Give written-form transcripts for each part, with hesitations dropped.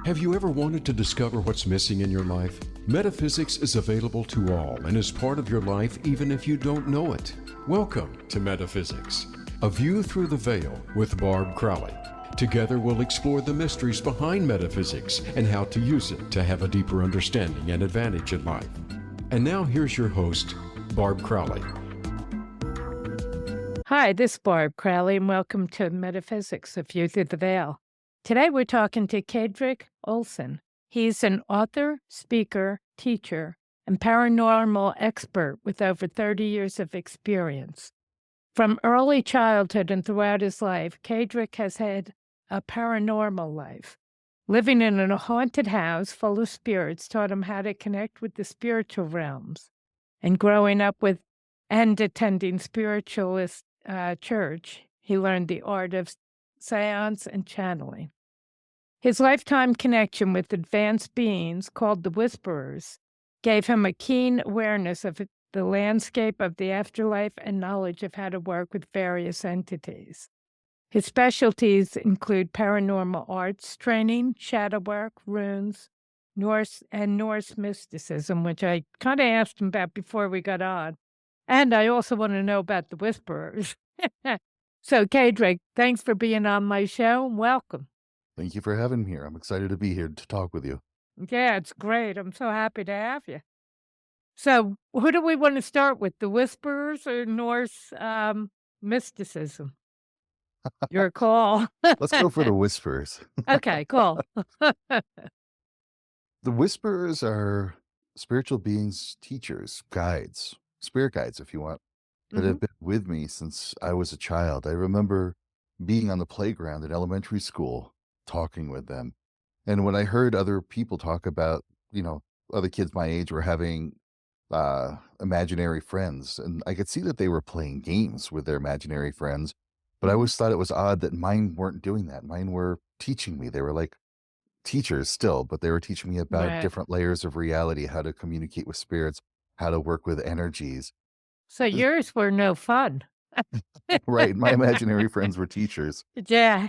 Have you ever wanted to discover what's missing in your life? Metaphysics is available to all and is part of your life even if you don't know it. Welcome to Metaphysics, a view through the veil with Barb Crowley. Together we'll explore the mysteries behind metaphysics and how to use it to have a deeper understanding and advantage in life. And now here's your host, Barb Crowley. Hi, this is Barb Crowley, and welcome to Metaphysics, a View Through the Veil. Today we're talking to Kaedrich Olsen. He's an author, speaker, teacher, and paranormal expert with over 30 years of experience. From early childhood and throughout his life, Kaedrich has had a paranormal life. Living in a haunted house full of spirits taught him how to connect with the spiritual realms. And growing up with and attending spiritualist church, he learned the art of seance and channeling. His lifetime connection with advanced beings called the Whisperers gave him a keen awareness of the landscape of the afterlife and knowledge of how to work with various entities. His specialties include paranormal arts training, shadow work, runes, Norse mysticism, which I kind of asked him about before we got on. And I also want to know about the Whisperers. So, Kaedrich, thanks for being on my show and welcome. Thank you for having me here. I'm excited to be here to talk with you. Yeah, it's great. I'm so happy to have you. So, who do we want to start with, the Whisperers or Norse mysticism? Your call. Let's go for the Whisperers. Okay, cool. The Whisperers are spiritual beings, teachers, guides, spirit guides, if you want, that have been with me since I was a child. I remember being on the playground in elementary school, talking with them. And when I heard other people talk about, other kids my age were having imaginary friends, and I could see that they were playing games with their imaginary friends, but I always thought it was odd that mine weren't doing that. Mine were teaching me. They were like teachers still, but they were teaching me about Right. different layers of reality, how to communicate with spirits, how to work with energies. So yours were no fun. Right. My imaginary friends were teachers. Yeah.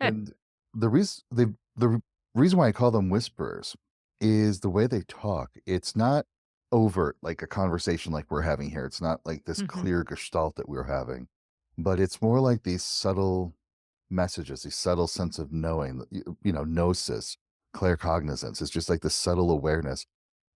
And the reason why I call them whisperers is the way they talk. It's not overt like a conversation like we're having here. It's not like this clear gestalt that we're having, but it's more like these subtle messages, these subtle sense of knowing, gnosis, claircognizance. It's just like this subtle awareness.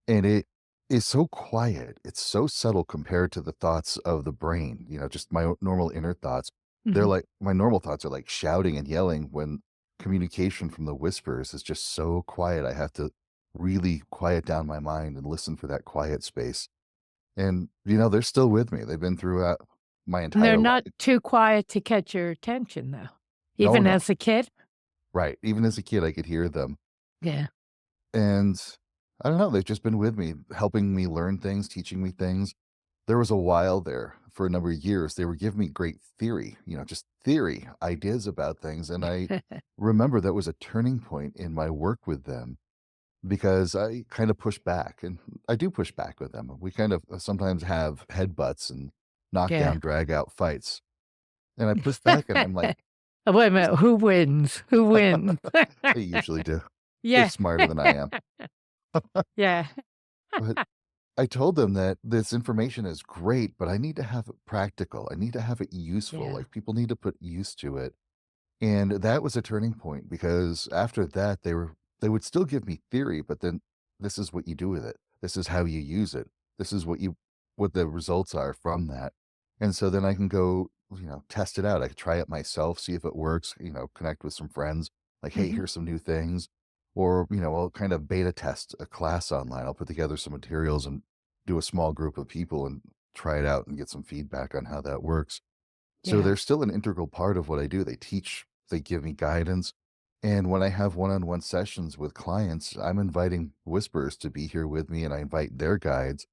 And it is so quiet. It's so subtle compared to the thoughts of the brain, just my normal inner thoughts. They're like, my normal thoughts are like shouting and yelling when communication from the whispers is just so quiet. I have to really quiet down my mind and listen for that quiet space. And, they're still with me. They've been throughout my And they're entire not life. too quiet to catch your attention, though, No, even no. as a kid. Right. Even as a kid, I could hear them. Yeah. And I don't know, they've just been with me, helping me learn things, teaching me things. There was a while there for a number of years, they were giving me great theory, just theory, ideas about things. And I remember that was a turning point in my work with them because I kind of pushed back, and I do push back with them. We kind of sometimes have headbutts and Yeah. knockdown, drag out fights. And I push back and I'm like, Wait a minute. Who wins? Who wins? they usually do. Yeah. They're smarter than I am. Yeah. But I told them that this information is great, but I need to have it practical. I need to have it useful. Yeah. Like people need to put use to it. And that was a turning point because after that they would still give me theory, but then this is what you do with it. This is how you use it. This is what the results are from that. And so then I can go, test it out. I can try it myself, see if it works, connect with some friends, like, hey, here's some new things. Or, I'll kind of beta test a class online. I'll put together some materials and do a small group of people and try it out and get some feedback on how that works. So Yeah. they're still an integral part of what I do. They teach, they give me guidance. And when I have one-on-one sessions with clients, I'm inviting whisperers to be here with me and I invite their guides.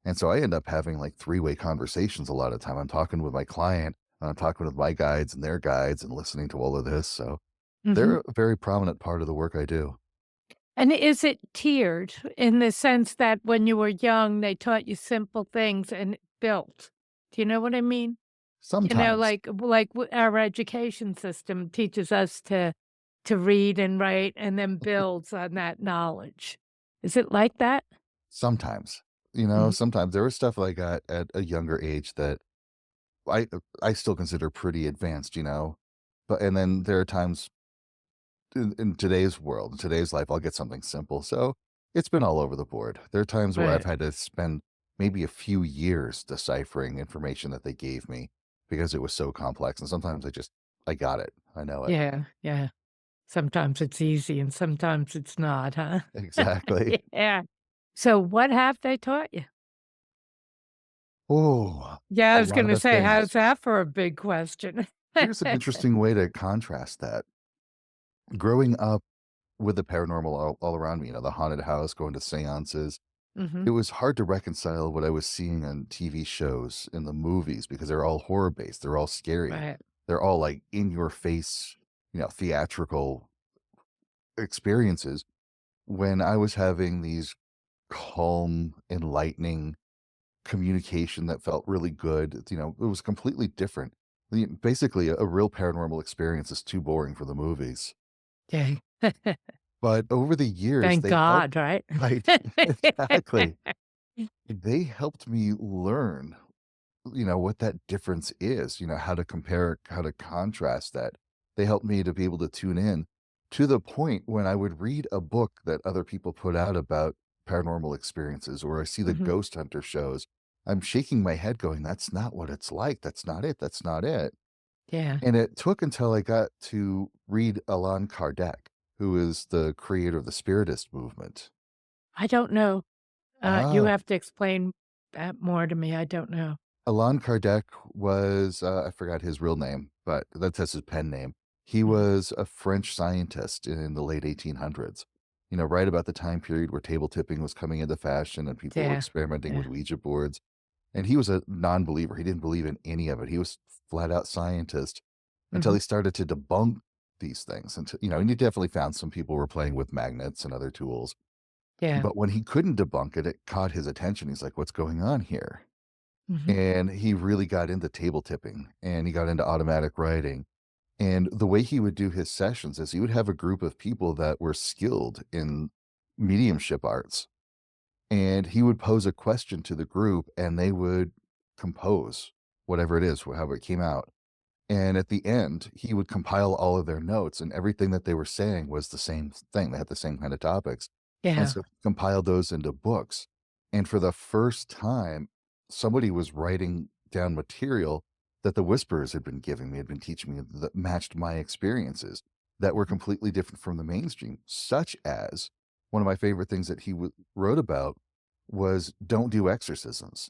And so I end up having like three-way conversations a lot of time. I'm talking with my client, and I'm talking with my guides and their guides and listening to all of this. So they're a very prominent part of the work I do. And is it tiered in the sense that when you were young, they taught you simple things and it built? Do you know what I mean? Sometimes. Our education system teaches us to read and write and then builds on that knowledge. Is it like that? Sometimes. Mhm. Sometimes there was stuff I got at a younger age that I still consider pretty advanced, But and then there are times in today's world, in today's life, I'll get something simple. So it's been all over the board. There are times where I've Right. had to spend maybe a few years deciphering information that they gave me because it was so complex. And sometimes I got it. I know it. Yeah, yeah. Sometimes it's easy and sometimes it's not, huh? Exactly. Yeah. So what have they taught you? Oh, Yeah, I a was lot gonna of say, how's things. that for a big question? Here's an interesting way to contrast that. Growing up with the paranormal all around me, the haunted house, going to seances, it Mhm. was hard to reconcile what I was seeing on TV shows and the movies because they're all horror based. They're all scary. Right. They're all like in your face, theatrical experiences. When I was having these calm, enlightening communication that felt really good, it was completely different. Basically, a real paranormal experience is too boring for the movies. Yeah. But over the years, Thank they helped. God, right? Right. Exactly. They helped me learn what that difference is, how to compare, how to contrast that. They helped me to be able to tune in to the point when I would read a book that other people put out about paranormal experiences, or I see the Mhm. ghost hunter shows. I'm shaking my head going, that's not what it's like. That's not it. That's not it. Yeah. And it took until I got to read Allan Kardec, who is the creator of the Spiritist movement. I don't know. You Ah, have to explain that more to me, I don't know. Allan Kardec was, I forgot his real name, but that's his pen name. He Mhm. was a French scientist in the late 1800s, right about the time period where table tipping was coming into fashion and people were Yeah. experimenting with Yeah. Ouija boards. And he was a non-believer. He didn't believe in any of it. He was flat out scientist until Mhm. he started to debunk these things. And he definitely found some people were playing with magnets and other tools. Yeah. But when he couldn't debunk it, it caught his attention. He's like, what's going on here? Mhm. And he really got into table tipping and he got into automatic writing. And the way he would do his sessions is he would have a group of people that were skilled in mediumship arts. And he would pose a question to the group and they would compose whatever it is, however it came out. And at the end, he would compile all of their notes, and everything that they were saying was the same thing. They had the same kind of topics. And Yeah. so he compiled those into books. And for the first time, somebody was writing down material that the Whisperers had been giving me, had been teaching me that matched my experiences that were completely different from the mainstream, such as one of my favorite things that he wrote about was don't do exorcisms.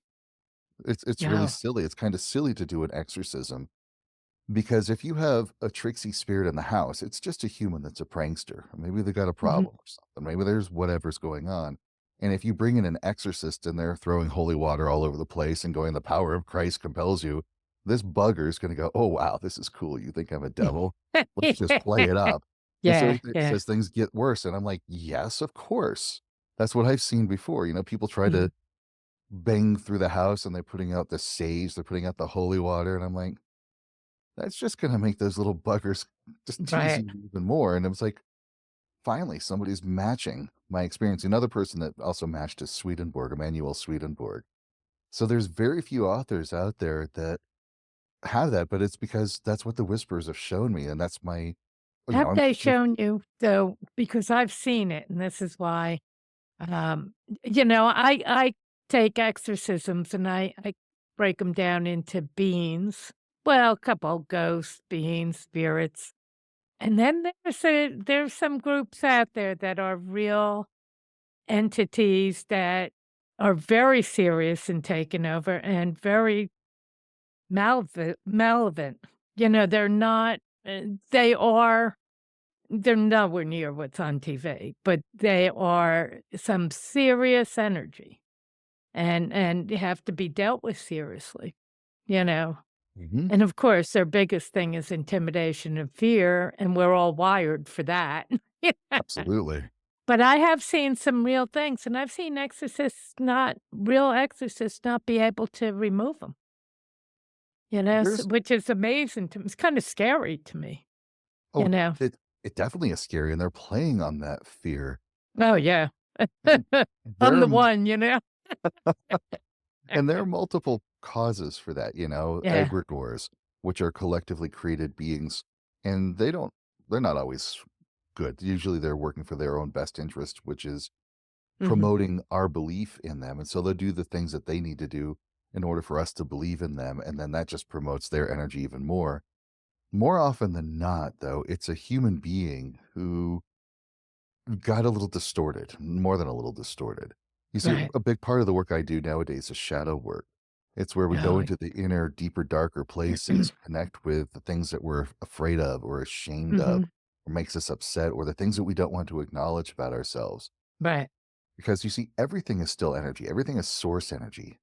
It's really No. silly. It's kind of silly to do an exorcism because if you have a tricksy spirit in the house, it's just a human that's a prankster. Maybe they got a Mhm. problem or something. Maybe there's whatever's going on. And if you bring in an exorcist in there throwing holy water all over the place and going, the power of Christ compels you, this bugger is going to go, oh, wow, this is cool. You think I'm a devil? Let's just play it up. And so Yeah, he yeah. says things get worse. And I'm like, yes, of course. That's what I've seen before. People try Mhm. to bang through the house and they're putting out the sage, they're putting out the holy water. And I'm like, that's just gonna make those little buggers just tease Right. you even more, and it was like, finally, somebody's matching my experience. Another person that also matched is Swedenborg, Emanuel Swedenborg. So there's very few authors out there that have that, but it's because that's what the Whispers have shown me, and that's my Have I'm they keeping. shown you, though, because I've seen it, and this is why, I take exorcisms and I break them down into beings. Well, a couple ghosts, beings, spirits. And then there's some groups out there that are real entities that are very serious in taking over and very malevolent. They're not, they are they're nowhere near what's on TV, but they are some serious energy and have to be dealt with seriously, you know? Mhm. And of course, their biggest thing is intimidation and fear, and we're all wired for that. Absolutely. But I have seen some real things, and I've seen real exorcists not be able to remove them. There's which is amazing to me. It's kind of scary to me, you oh, know. it definitely is scary, and they're playing on that fear. Oh, yeah. And I'm there the are one. and there are multiple causes for that, Yeah. egregores, which are collectively created beings, and they're not always good. Usually they're working for their own best interest, which is Mhm. promoting our belief in them. And so they'll do the things that they need to do in order for us to believe in them. And then that just promotes their energy even more. More often than not, though, it's a human being who got a little distorted, more than a little distorted. You see, Right. a big part of the work I do nowadays is shadow work. It's where we go Oh, into the inner, deeper, darker places, connect with the things that we're afraid of or ashamed of, mhm. or makes us upset, or the things that we don't want to acknowledge about ourselves. Right. Because you see, everything is still energy, everything is source energy.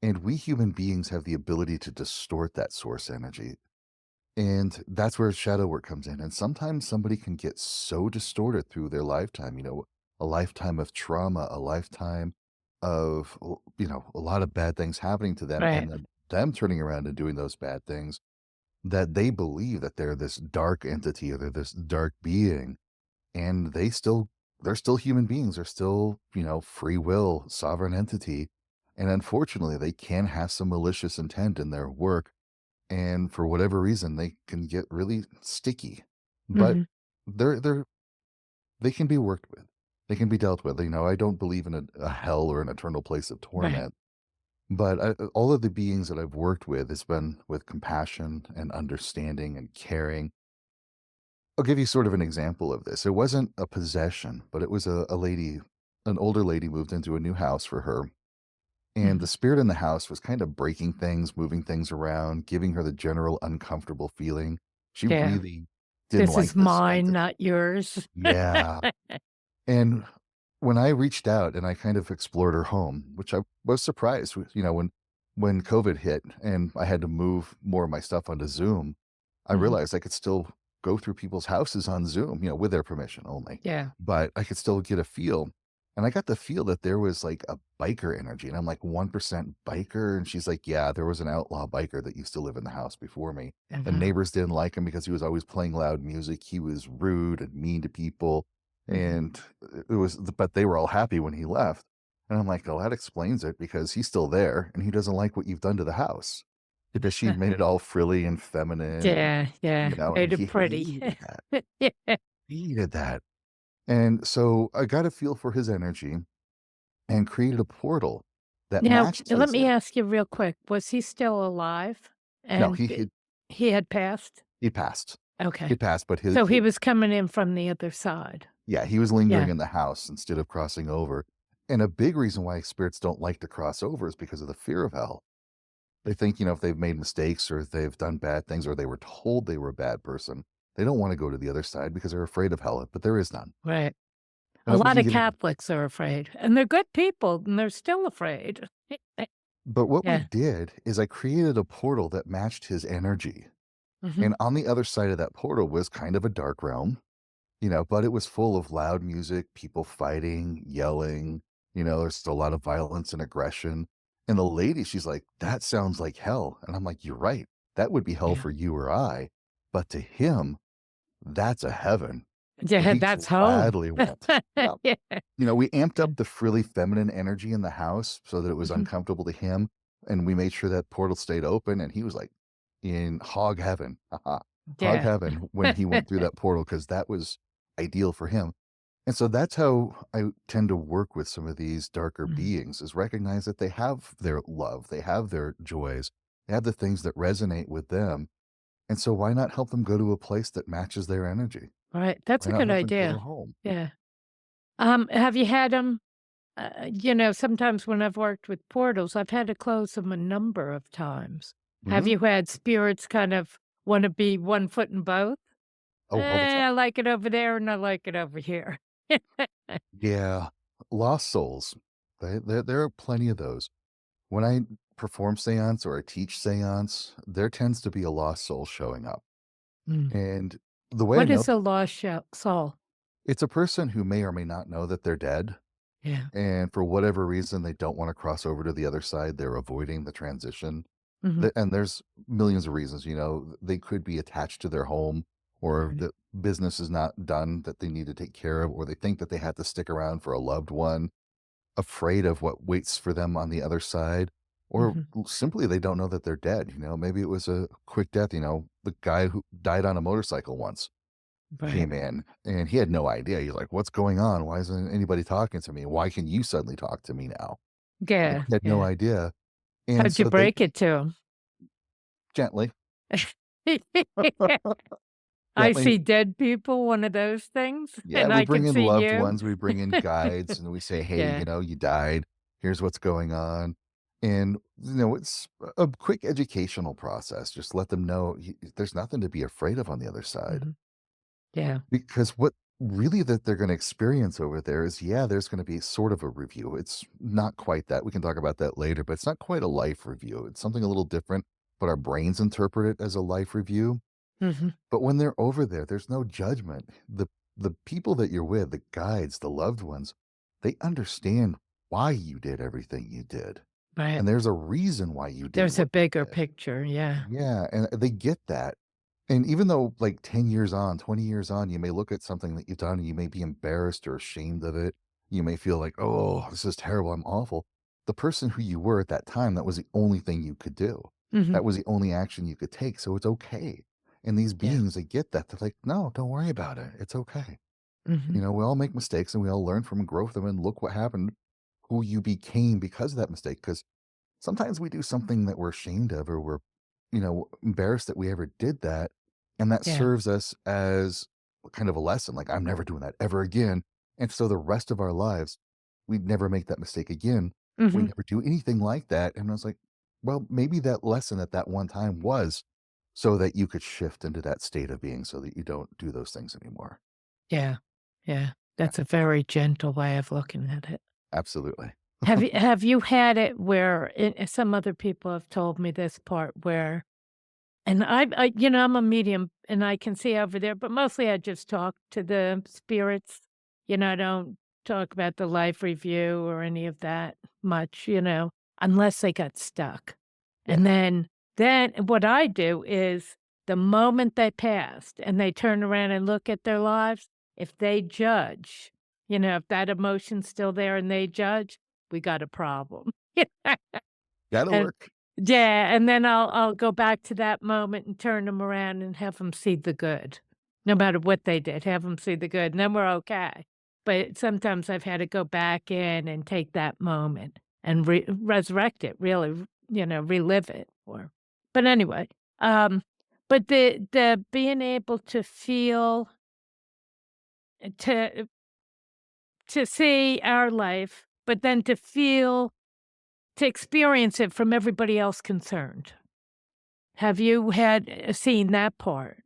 And we human beings have the ability to distort that source energy. And that's where shadow work comes in. And sometimes somebody can get so distorted through their lifetime, a lifetime of trauma, a lifetime of, a lot of bad things happening to them, Right. and then them turning around and doing those bad things that they believe that they're this dark entity or they're this dark being. And they're still human beings. They're still, free will, sovereign entity. And unfortunately, they can have some malicious intent in their work, and for whatever reason, they can get really sticky. But Mhm. they're they can be worked with. They can be dealt with. I don't believe in a hell or an eternal place of Right. torment, but all of the beings that I've worked with has been with compassion and understanding and caring. I'll give you sort of an example of this. It wasn't a possession, but it was a lady, an older lady moved into a new house for her. And the Mhm. spirit in the house was kind of breaking things, moving things around, giving her the general uncomfortable feeling. She Yeah. really didn't This is like this mine, entity. not yours. Yeah. And when I reached out and I kind of explored her home, which I was surprised with, when COVID hit and I had to move more of my stuff onto Zoom, I Mhm. realized I could still go through people's houses on Zoom, with their permission only. Yeah. But I could still get a feel. And I got the feel that there was like a biker energy. And I'm like, 1% biker. And she's like, yeah, there was an outlaw biker that used to live in the house before me. The Uh-huh. neighbors didn't like him because he was always playing loud music. He was rude and mean to people. Mhm. And but they were all happy when he left. And I'm like, "Oh, that explains it because he's still there and he doesn't like what you've done to the house." Because she made it all frilly and feminine and, Yeah, yeah. and Made it he pretty. Yeah. hated that. And so I got a feel for his energy and created a portal that Now, matched let his me energy. ask you real quick, was he still alive? No, And he had passed? he passed. He Okay. passed, but So he was coming in from the other side. yeah, he was lingering Yeah. in the house instead of crossing over. And a big reason why spirits don't like to cross over is because of the fear of hell. They think, if they've made mistakes or if they've done bad things or they were told they were a bad person, they don't want to go to the other side because they're afraid of hell, but there is none. Right. A We lot can of get into Catholics are afraid, and they're good people, and they're still afraid. but what we Yeah. did is I created a portal that matched his energy. Mhm. And on the other side of that portal was kind of a dark realm, but it was full of loud music, people fighting, yelling, there's a lot of violence and aggression. And the lady, she's like, that sounds like hell. And I'm like, you're right. That would be hell Yeah. for you or I. But to him, that's a heaven. So Yeah, he that's home. gladly went. Yeah. Yeah. We amped up the frilly feminine energy in the house so that it was Mhm. uncomfortable to him. And we made sure that portal stayed open. And he was like in hog heaven, haha, hog Yeah. heaven when he went through that portal because that was ideal for him. And so that's how I tend to work with some of these darker Mhm. beings is recognize that they have their love, they have their joys, they have the things that resonate with them. And so why not help them go to a place that matches their energy? Right, that's Why a not good help them go to idea. home? Yeah. Have you had them? Sometimes when I've worked with portals, I've had to close them a number of times. Have Mhm. you had spirits kind of wanna be one foot in both? Oh, all the time. I like it over there, and I like it over here." Yeah. Lost souls. There are plenty of those. When I perform seance or I teach seance, there tends to be a lost soul showing up. Mm. And the way I What know is a lost soul? it's a person who may or may not know that they're dead. Yeah. And for whatever reason, they don't want to cross over to the other side. They're avoiding the transition. Hmm. And there's millions of reasons, you know, they could be attached to their home, or Right. the business is not done that they need to take care of, or they think that they have to stick around for a loved one, afraid of what waits for them on the other side, or Hmm. simply they don't know that they're dead. You know, maybe it was a quick death. You know, the guy who died on a motorcycle once Right. came in and he had no idea. He's like, "What's going on? Why isn't anybody talking to me? Why can you suddenly talk to me now?" Like, Yeah. he had no Yeah. idea. And How'd you so they break it to gently, him? I gently, see dead people, one of those things, yeah, and we I bring can in see loved you. ones, we bring in guides, and we say, "Hey, Yeah. you know, you died. Here's what's going on." And, you know, it's a quick educational process. Just let them know there's nothing to be afraid of on the other side. Hmm. Yeah. Because what really that they're going to experience over there is, yeah, there's going to be sort of a review. It's not quite that. We can talk about that later, but it's not quite a life review. It's something a little different, but our brains interpret it as a life review. Hmm. But when they're over there, there's no judgment. The people that you're with, the guides, the loved ones, they understand why you did everything you did. Right. And there's a reason why you did There's a what you bigger did. picture. Yeah. Yeah, and they get that. And even though like 10 years on, 20 years on, you may look at something that you've done and you may be embarrassed or ashamed of it. You may feel like, "Oh, this is terrible. I'm awful." The person who you were at that time, that was the only thing you could do. Hmm. That was the only action you could take. So it's okay. And these Yeah. beings, they get that. They're like, "No, don't worry about it. It's okay." Hmm. You know, we all make mistakes and we all learn from and grow from them. And look what happened, who you became because of that mistake. Because sometimes we do something that we're ashamed of, or we're, you know, embarrassed that we ever did that, and that Yeah. serves us as kind of a lesson, like, "I'm never doing that ever again," and so the rest of our lives, we'd never make that mistake again. We Hmm. never do anything like that, and I was like, well, maybe that lesson at that one time was so that you could shift into that state of being so that you don't do those things anymore. Yeah. Yeah. Yeah, That's a very gentle way of looking at it. absolutely. Have you had it where some other people have told me this part where, and I'm a medium and I can see over there, but mostly I just talk to the spirits. I don't talk about the life review or any of that much, unless they got stuck. And Yeah, then what I do is the moment they passed and they turn around and look at their lives, if they judge, if that emotion's still there and they judge, we got a problem. gotta And work. yeah, and then I'll go back to that moment and turn them around and have them see the good. No matter what they did, have them see the good, and then we're okay. But sometimes I've had to go back in and take that moment and resurrect it, really, relive it but anyway, um, but the being able to feel, to see our life, but then to experience it from everybody else concerned. Have you seen that part?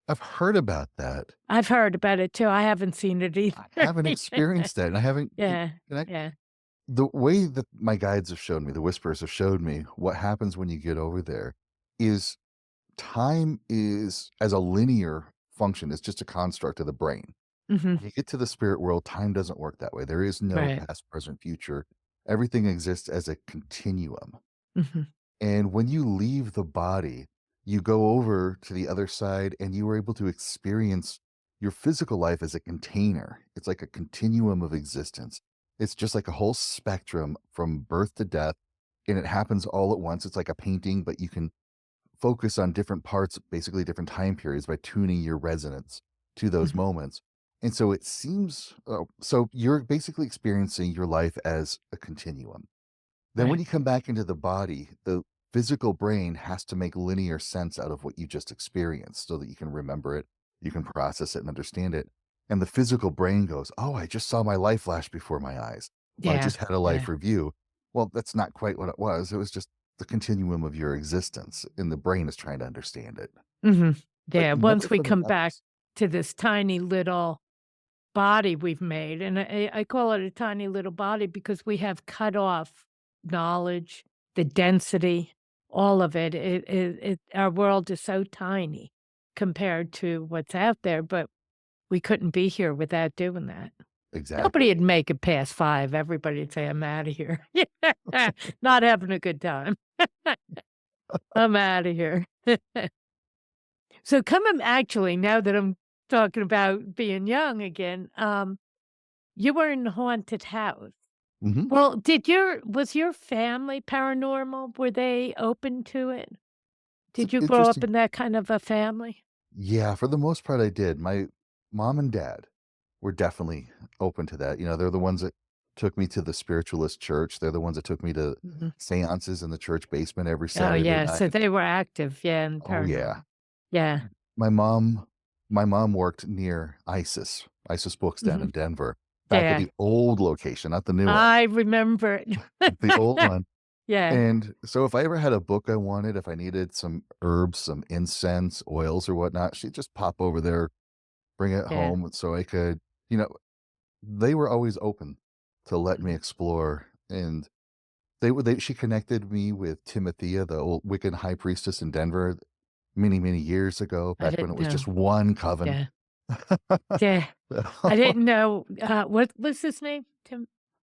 I've heard about that. I've heard about it too, I haven't seen it I either. haven't experienced that, and I haven't Yeah, connect yeah. the way that my guides have showed me, the whispers have showed me what happens when you get over there is time is as a linear function, it's just a construct of the brain. Mhm. When you get to the spirit world, time doesn't work that way. There is no Right. past, present, future. Everything exists as a continuum. Mhm. And when you leave the body, you go over to the other side and you are able to experience your physical life as a container. It's like a continuum of existence. It's just like a whole spectrum from birth to death, and it happens all at once. It's like a painting, but you can focus on different parts, basically different time periods by tuning your resonance to those Mhm. moments. And so it seems so you're basically experiencing your life as a continuum. Then when Right. you come back into the body, the physical brain has to make linear sense out of what you just experienced so that you can remember it, you can process it and understand it. And the physical brain goes, "Oh, I just saw my life flash before my eyes. Or I Yeah, just had a yeah. life review." Well, that's not quite what it was. It was just the continuum of your existence, and the brain is trying to understand it, Mhm. but Yeah, never once we for the come back others. to this tiny little body we've made, and I call it a tiny little body because we have cut off knowledge, the density, all of it. Our world is so tiny compared to what's out there, but we couldn't be here without doing that. Exactly. Nobody'd make it past 5. Everybody'd say, "I'm outta here." Not having a good time. I'm out of here. So coming actually, now that I'm talking about being young again, you were in a haunted house. Mhm. Well, was your family paranormal? Were they open to it? It's Did you grow up interesting. in that kind of a family? Yeah, for the most part, I did. My mom and dad were definitely open to that. They're the ones that took me to the spiritualist church. They're the ones that took me to Mhm. seances in the church basement every Oh, Saturday yeah, so night. they were active, yeah, in Oh, yeah. paranormal. Yeah. My mom my mom worked near ISIS Books down in Mhm. Denver, back at Yeah. the old location, not the new one, I remember the old it. one. Yeah, And so if I ever had a book I wanted, if I needed some herbs, some incense, oils or whatnot, she'd just pop over there, bring it yeah. home so I could, you know, they were always open to let me Mhm. explore. And she connected me with Timothea, the old Wiccan high priestess in Denver many, many years ago, I back when it didn't was know. just one coven. Yeah. Yeah. I didn't know, what was his name?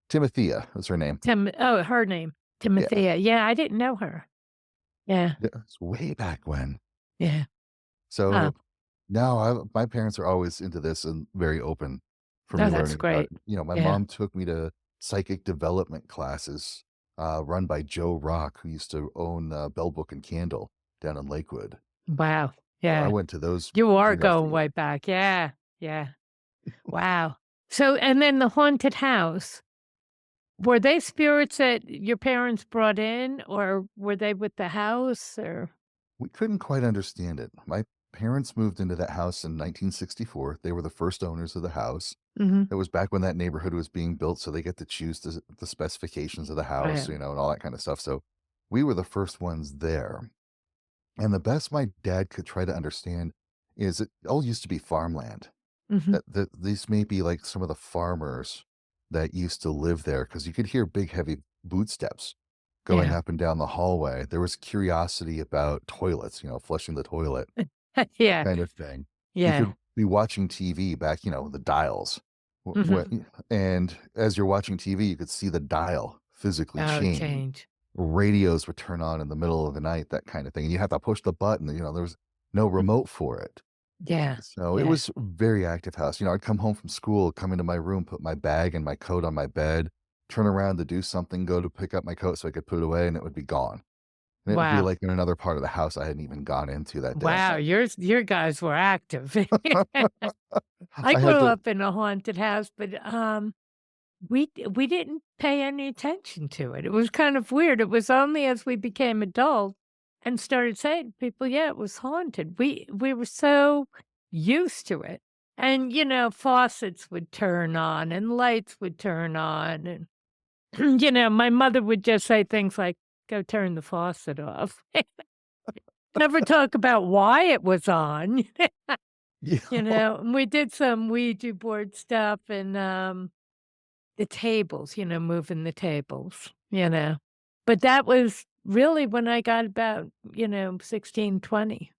Timothea was her name. Oh, her name, Yeah. Timothea. Yeah, I didn't know her. Yeah, Yeah, it's way back when. yeah. Huh. So, now my parents are always into this and very open for me No, that's learning about great. it. My Yeah. mom took me to psychic development classes, run by Joe Rock, who used to own, Bell Book and Candle down in Lakewood. Wow. So I Yeah. went to those You are year after going year. way back. Yeah, yeah. Wow. So and then the haunted house, were they spirits that your parents brought in, or were they with the house, or We couldn't quite understand it. My parents moved into that house in 1964. They were the first owners of the house. Mhm. It was back when that neighborhood was being built, so they get to choose the specifications of the house, Right. and all that kind of stuff. So we were the first ones there. And the best my dad could try to understand is it all used to be farmland. Mhm. That these may be like some of the farmers that used to live there because you could hear big, heavy boot steps going Yeah. up and down the hallway. There was curiosity about toilets, flushing the toilet Yeah. kind of thing. You Yeah. could be watching TV back, the dials. Mhm. And as you're watching TV, you could see the dial physically Oh, change. change. Radios would turn on in the middle of the night, that kind of thing. And you have to push the button. There was no Mhm. remote for it. Yeah. So it Yeah. was a very active house. I'd come home from school, come into my room, put my bag and my coat on my bed, turn around to do something, go to pick up my coat so I could put it away, and it would be gone. And it would be Wow. like in another part of the house I hadn't even gone into that day. Wow, your guys were active. I I had grew to up in a haunted house, but, we didn't pay any attention to it. It was kind of weird. It was only as we became adults and started saying to people, "Yeah, it was haunted." We were so used to it. And, faucets would turn on and lights would turn on, and, my mother would just say things like, "Go turn the faucet off." Never talk about why it was on. Yeah. And we did some Ouija board stuff and, the tables, moving the tables. But that was really when I got about, 16, 20.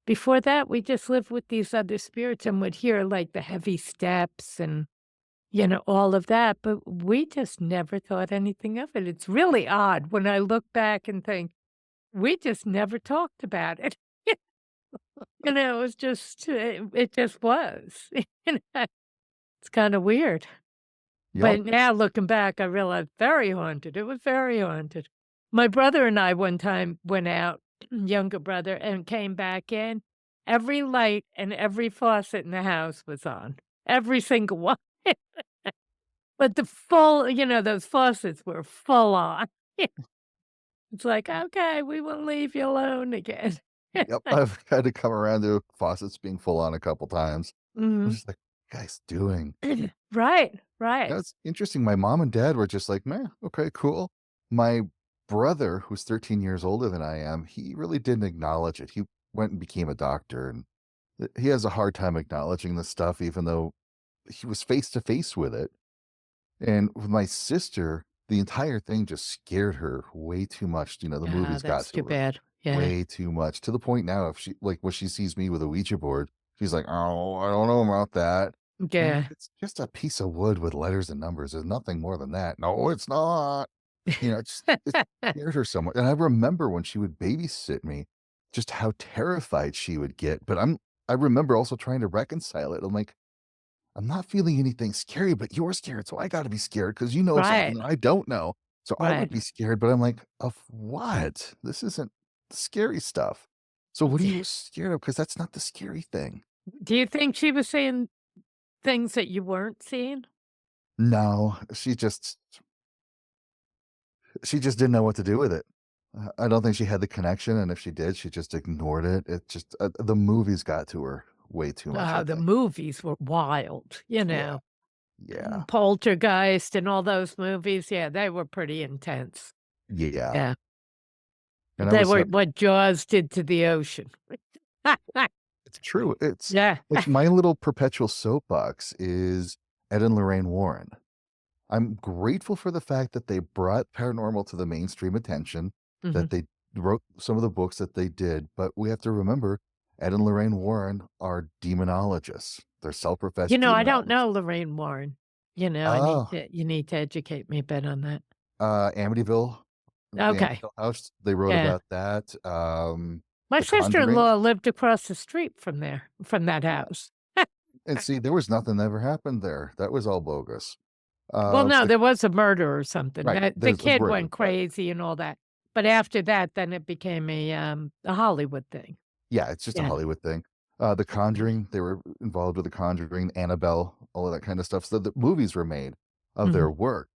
Before that, we just lived with these other spirits and would hear, like, the heavy steps and, all of that, but we just never thought anything of it. It's really odd when I look back and think, we just never talked about it. It was just it just was. You know, it's kinda weird. Yep. But now looking back, I realize very haunted. It was very haunted. My brother and I one time went out, younger brother, and came back in. Every light and every faucet in the house was on. Every single one. But the full those faucets were full on. It's like, "Okay, we will leave you alone again." Yep. I've had to come around to faucets being full on a couple times. I was Mhm. just like, "What are you guys doing?" Right, right. It's interesting. My mom and dad were just like, "Meh, okay, cool." My brother, who's 13 years older than I am, he really didn't acknowledge it. He went and became a doctor, and he has a hard time acknowledging this stuff, even though he was face to face with it. And with my sister, the entire thing just scared her way too much. The Ah, movies got that's to too her bad. Yeah. way too much to the point now, if she like when she sees me with a Ouija board, she's like, "Oh, I don't know about that." I'm like, Yeah. "It's just a piece of wood with letters and numbers. There's nothing more than that." "No, it's not." It scared her so much, and I remember when she would babysit me, just how terrified she would get, but I remember also trying to reconcile it. I'm like, "I'm not feeling anything scary, but you're scared, so I gotta be scared because you know something Right, that I don't know. So I would right. be scared," but I'm like, "Of what? This isn't the scary stuff. So what are you scared of? Because that's not the scary thing." Do you think she was seeing things that you weren't seeing? No, she just didn't know what to do with it. I don't think she had the connection, and if she did, she just ignored it. It just the movies got to her way too much, I The think. movies were wild, Yeah, yeah, Poltergeist and all those movies, yeah, they were pretty intense. yeah, Yeah. and I They was, were what Jaws did to the ocean. it's true. It's Yeah. like my little perpetual soapbox is Ed and Lorraine Warren. I'm grateful for the fact that they brought paranormal to the mainstream attention, that Mhm. they wrote some of the books that they did, but we have to remember Ed and Lorraine Warren are demonologists. They're self-professed I don't know demonologists. Lorraine Warren. I need Oh, to you need to educate me a bit on that. Amityville, the Okay. Amityville House, they wrote Yeah. about that. My The Conjuring, sister-in-law lived across the street from there, from that house. and see, there was nothing that ever happened there. That was all bogus. Well, no, The there was a murder or something. Right, The there's a kid murder, went but crazy and all that. But after that, then it became a Hollywood thing. yeah, it's just a Yeah. Hollywood thing. The Conjuring, they were involved with The Conjuring, Annabelle, all of that kind of stuff. So the movies were made of their Mhm. work.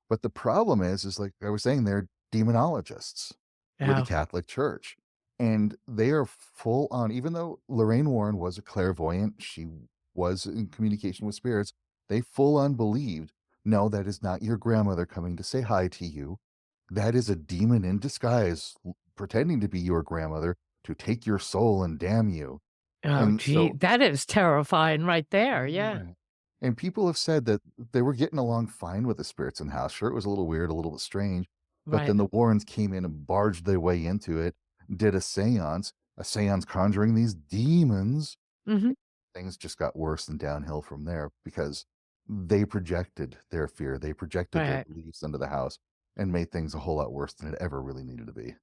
But the problem is like I was saying, they're demonologists with the Oh. Catholic Church. And they are full on, even though Lorraine Warren was a clairvoyant, she was in communication with spirits, they full on believed, no, that is not your grandmother coming to say hi to you. That is a demon in disguise, pretending to be your grandmother to take your soul and damn you. Oh, And gee, so, that is terrifying right there, yeah. yeah. And people have said that they were getting along fine with the spirits in the house. Sure, it was a little weird, a little bit strange, but Right. then the Warrens came in and barged their way into it, did a seance conjuring these demons. Mhm. Things just got worse and downhill from there because they projected their fear, they projected their Right. beliefs into the house and made things a whole lot worse than it ever really needed to be.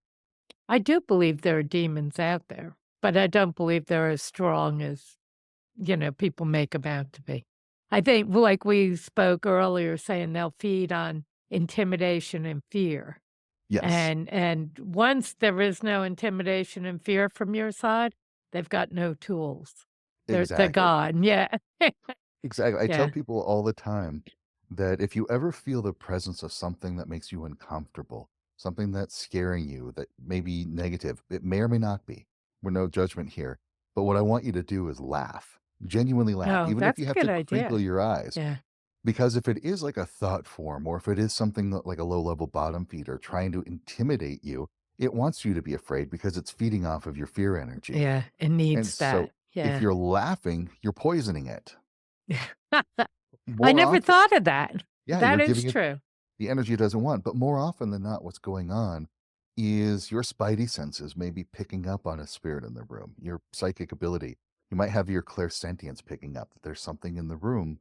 I do believe there are demons out there, but I don't believe they're as strong as, people make 'em out to be. I think, like we spoke earlier, saying they'll feed on intimidation and fear. Yes, And once there is no intimidation and fear from your side, they've got no tools. They're exactly. gone. Yeah. Exactly. I tell Yeah. people all the time that if you ever feel the presence of something that makes you uncomfortable, something that's scaring you, that may be negative, it may or may not be. We're no judgment here. But what I want you to do is laugh, genuinely laugh, Oh, even if that's you a have good to crinkle idea. your eyes. Yeah. Because if it is like a thought form, or if it is something like a low level bottom feeder trying to intimidate you, it wants you to be afraid because it's feeding off of your fear energy. Yeah, it And needs so that. if Yeah. you're laughing, you're poisoning it. I More never often, thought of that. yeah, That you're is giving it true. the energy it doesn't want. But more often than not, what's going on is your spidey senses may be picking up on a spirit in the room, your psychic ability. You might have your clairsentience picking up that there's something in the room.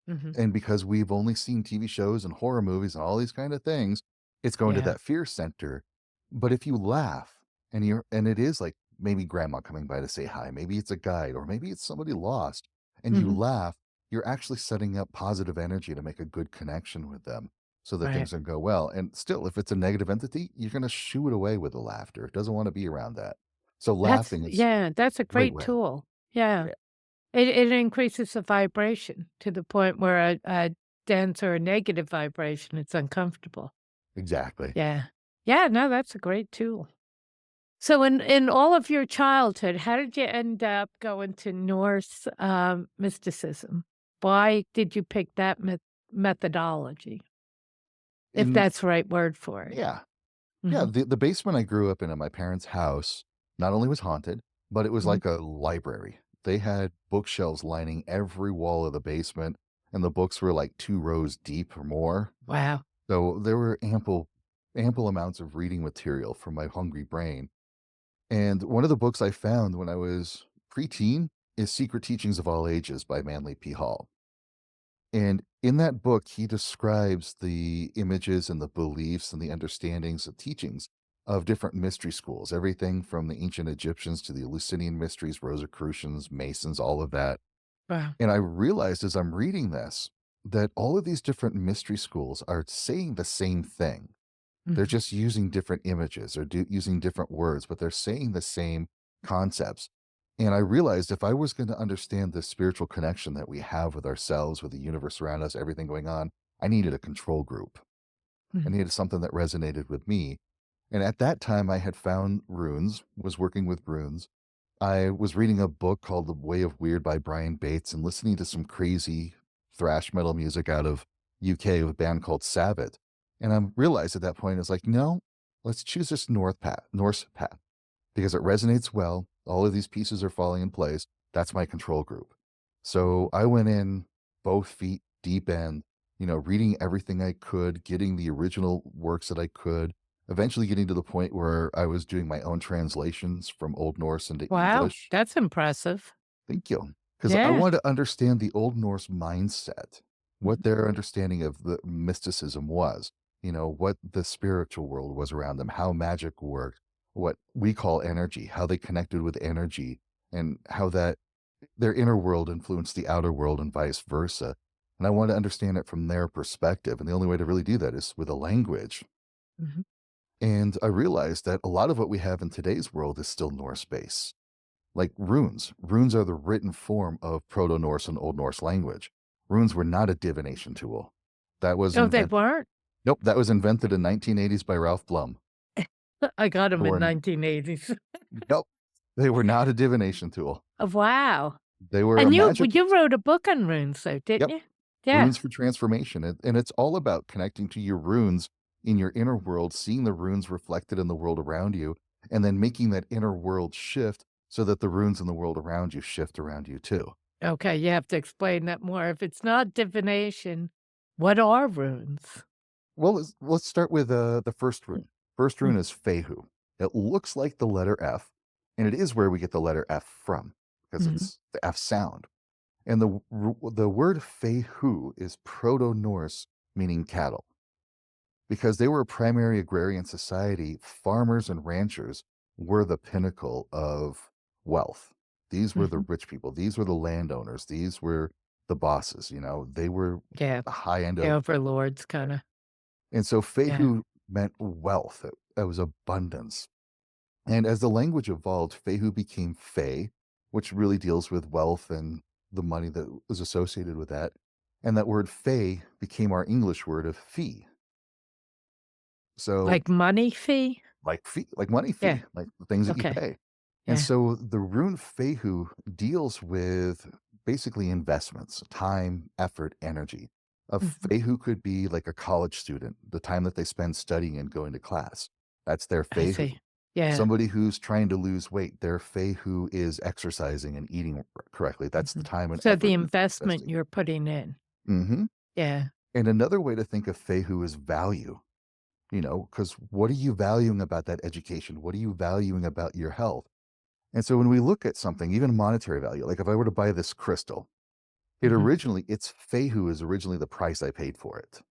Mhm. And because we've only seen TV shows and horror movies and all these kind of things, it's going to Yeah. that fear center. But if you laugh and it is like maybe grandma coming by to say hi, maybe it's a guide, or maybe it's somebody lost, and you Mhm. laugh, you're actually setting up positive energy to make a good connection with them so that Right. things can go well. And still, if it's a negative entity, you're going to shoo it away with the laughter. It doesn't want to be around that. So laughing is That's a a great great way. tool. Yeah. Yeah, It increases the vibration to the point where a dense or a negative vibration, it's uncomfortable. exactly. Yeah. Yeah, no, that's a great tool. So in all of your childhood, how did you end up going to Norse, mysticism? Why did you pick that methodology, if In that's the right word for it? Yeah. Yeah, Mhm. the basement I grew up in at my parents' house not only was haunted, but it was Mhm. like a library. They had bookshelves lining every wall of the basement, and the books were like 2 rows deep or more. Wow. So there were ample amounts of reading material for my hungry brain. And one of the books I found when I was preteen is Secret Teachings of All Ages by Manly P. Hall. And in that book, he describes the images and the beliefs and the understandings and teachings of different mystery schools, everything from the ancient Egyptians to the Eleusinian mysteries, Rosicrucians, Masons, all of that. Wow. And I realized as I'm reading this that all of these different mystery schools are saying the same thing. They're Mhm. just using different images or using different words, but they're saying the same concepts. And I realized if I was going to understand the spiritual connection that we have with ourselves, with the universe around us, everything going on, I needed a control group. I Mhm. needed something that resonated with me. And at that time, I had found runes, was working with runes. I was reading a book called The Way of Weird by Brian Bates and listening to some crazy thrash metal music out of UK with a band called Sabbath. And I realized at that point, it's like, no, let's choose this Norse path because it resonates well. All of these pieces are falling in place. That's my control group. So I went in both feet deep end, reading everything I could, getting the original works that I could, eventually getting to the point where I was doing my own translations from Old Norse into Wow, English. that's impressive. Thank you. Because I Yeah. want to understand the Old Norse mindset, what Mhm. their understanding of the mysticism was, what the spiritual world was around them, how magic worked, what we call energy, how they connected with energy, and how that their inner world influenced the outer world and vice versa. And I want to understand it from their perspective. And the only way to really do that is with a language. Mhm. And I realized that a lot of what we have in today's world is still Norse based, like runes. Runes are the written form of Proto Norse and Old Norse language. Runes were not a divination tool. That was Oh, they invented. weren't? Nope, that was invented in 1980s by Ralph Blum. I got them They in were, 1980s. nope, they were not a divination tool. Oh, wow. They were a And you magical. you wrote a book on runes though, didn't Yep, you? Yeah. runes for transformation. And it's all about connecting to your runes in your inner world, seeing the runes reflected in the world around you, and then making that inner world shift so that the runes in the world around you shift around you too. Okay, you have to explain that more. If it's not divination, what are runes? Well, let's start with the first rune. First Mm, rune is Fehu. It looks like the letter F, and it is where we get the letter F from because mhm. it's the F sound. And the word Fehu is Proto Norse, meaning cattle. Because they were a primary agrarian society, farmers and ranchers were the pinnacle of wealth. These were the Mhm. rich people. These were the landowners. These were the bosses. They were Yeah, the high end the of. overlords kinda. And so Yeah. Fehu meant wealth. It was abundance. And as the language evolved, Fehu became Fey, which really deals with wealth and the money that was associated with that. And that word Fey became our English word of fee. So Like money fee? like fee, like money Yeah. fee, like the things that you Okay. pay. And Yeah. so the rune Fehu deals with basically investments, time, effort, energy. A Mhm. Fehu could be like a college student, the time that they spend studying and going to class. That's their I Fehu. see. Yeah. Somebody who's trying to lose weight, their Fehu is exercising and eating correctly. That's the Mhm. time and So the effort investment investing. you're putting in. Hmm. Yeah. And another way to think of Fehu is value. Because what are you valuing about that education? What are you valuing about your health? And so when we look at something, even monetary value, like if I were to buy this crystal, Mhm. its Fehu is originally the price I paid for it.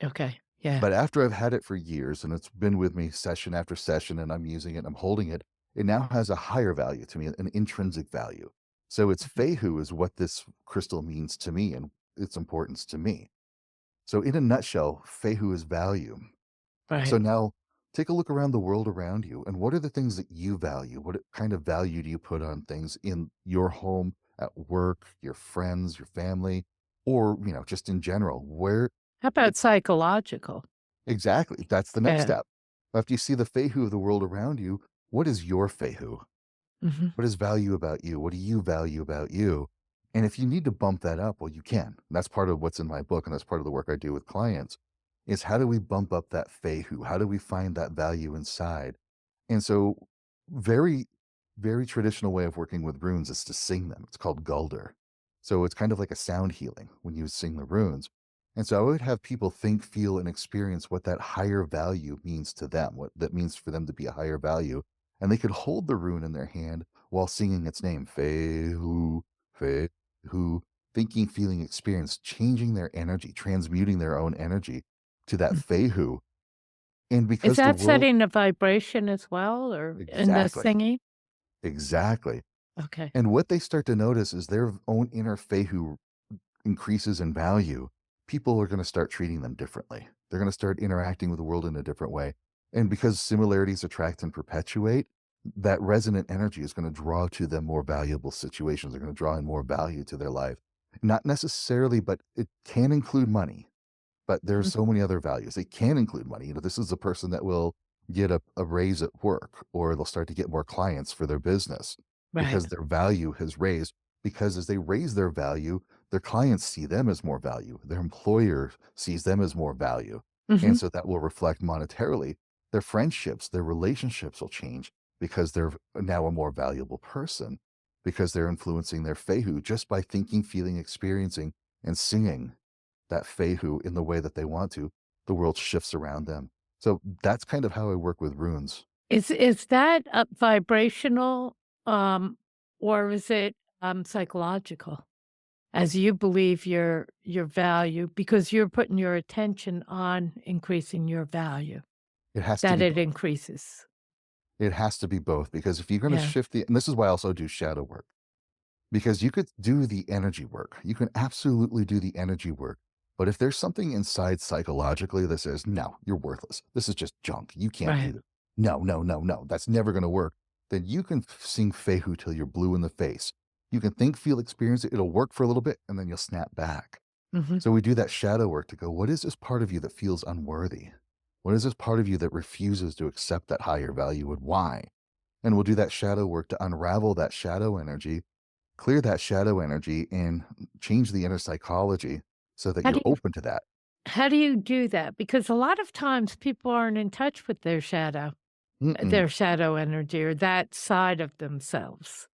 Okay. Yeah. But after I've had it for years and it's been with me session after session and I'm using it and I'm holding it, it now has a higher value to me, an intrinsic value. So its Mhm. Fehu is what this crystal means to me and its importance to me. So in a nutshell, Fehu is value. So Right. now take a look around the world around you and what are the things that you value? What kind of value do you put on things in your home, at work, your friends, your family, or, just in general? Where How about psychological? exactly? That's the next Yeah. step. After you see the Fehu of the world around you, what is your Fehu? Mhm. What is value about you? What do you value about you? And if you need to bump that up, well, you can. And that's part of what's in my book, and that's part of the work I do with clients is how do we bump up that Fehu? How do we find that value inside? And so very, very traditional way of working with runes is to sing them. It's called Gulder. So it's kind of like a sound healing when you sing the runes. And so I would have people think, feel, and experience what that higher value means to them, what that means for them to be a higher value. And they could hold the rune in their hand while singing its name, Fehu, Fehu. thinking, feeling, experience, changing their energy, transmuting their own energy to that Mhm. Fehu. And Is because the that world setting a vibration as well, or in the exactly, singing? exactly. Okay. And what they start to notice is their own inner Fehu increases in value, people are going to start treating them differently. They're going to start interacting with the world in a different way. And because similarities attract and perpetuate, that resonant energy is going to draw to them more valuable situations. They're going to draw in more value to their life. Not necessarily, but it can include money. But there's Mhm. so many other values. They can include money. This is a person that will get a raise at work, or they'll start to get more clients for their business Right. because their value has raised. Because as they raise their value, their clients see them as more value. Their employer sees them as more value. And Mhm. so that will reflect monetarily. Their friendships, their relationships will change because they're now a more valuable person because they're influencing their Fehu just by thinking, feeling, experiencing, and singing that Fehu in the way that they want to, the world shifts around them. So that's kind of how I work with runes. Is that, vibrational, um, or is it, psychological? As you believe your value because you're putting your attention on increasing your value, It has to that be it both. increases. It has to be both because if you're going to Yeah. shift and this is why I also do shadow work because you could do the energy work. You can absolutely do the energy work. But if there's something inside psychologically that says, no, you're worthless. This is just junk. You can't do Right. this. No, no, no, no. That's never going to work. Then you can sing Fehu till you're blue in the face. You can think, feel, experience it. It'll work for a little bit and then you'll snap back. Mhm. So we do that shadow work to go, what is this part of you that feels unworthy? What is this part of you that refuses to accept that higher value and why? And we'll do that shadow work to unravel that shadow energy, clear that shadow energy, and change the inner psychology so that How do you're you open to that. how do you do that? Because a lot of times people aren't in touch with Mm-mm. their shadow energy or that side of themselves,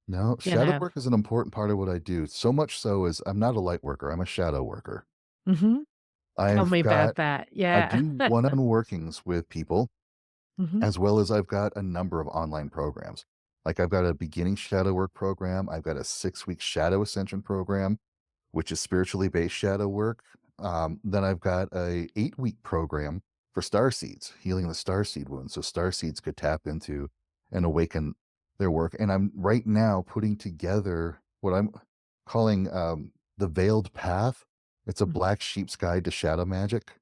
No, you shadow know? work is an important part of what I do. So much so is I'm not a light worker, I'm a shadow worker. Mhm. Tell I've me about got, that. I Yeah. do one on workings with people Mhm. as well as I've got a number of online programs. Like I've got a beginning shadow work program, I've got a 6-week shadow ascension program, which is spiritually based shadow work. Then I've got a 8-week program for star seeds, healing the star seed wounds, so star seeds could tap into and awaken their work. And I'm right now putting together what I'm calling the Veiled Path. It's a Mhm. black sheep's guide to shadow magic.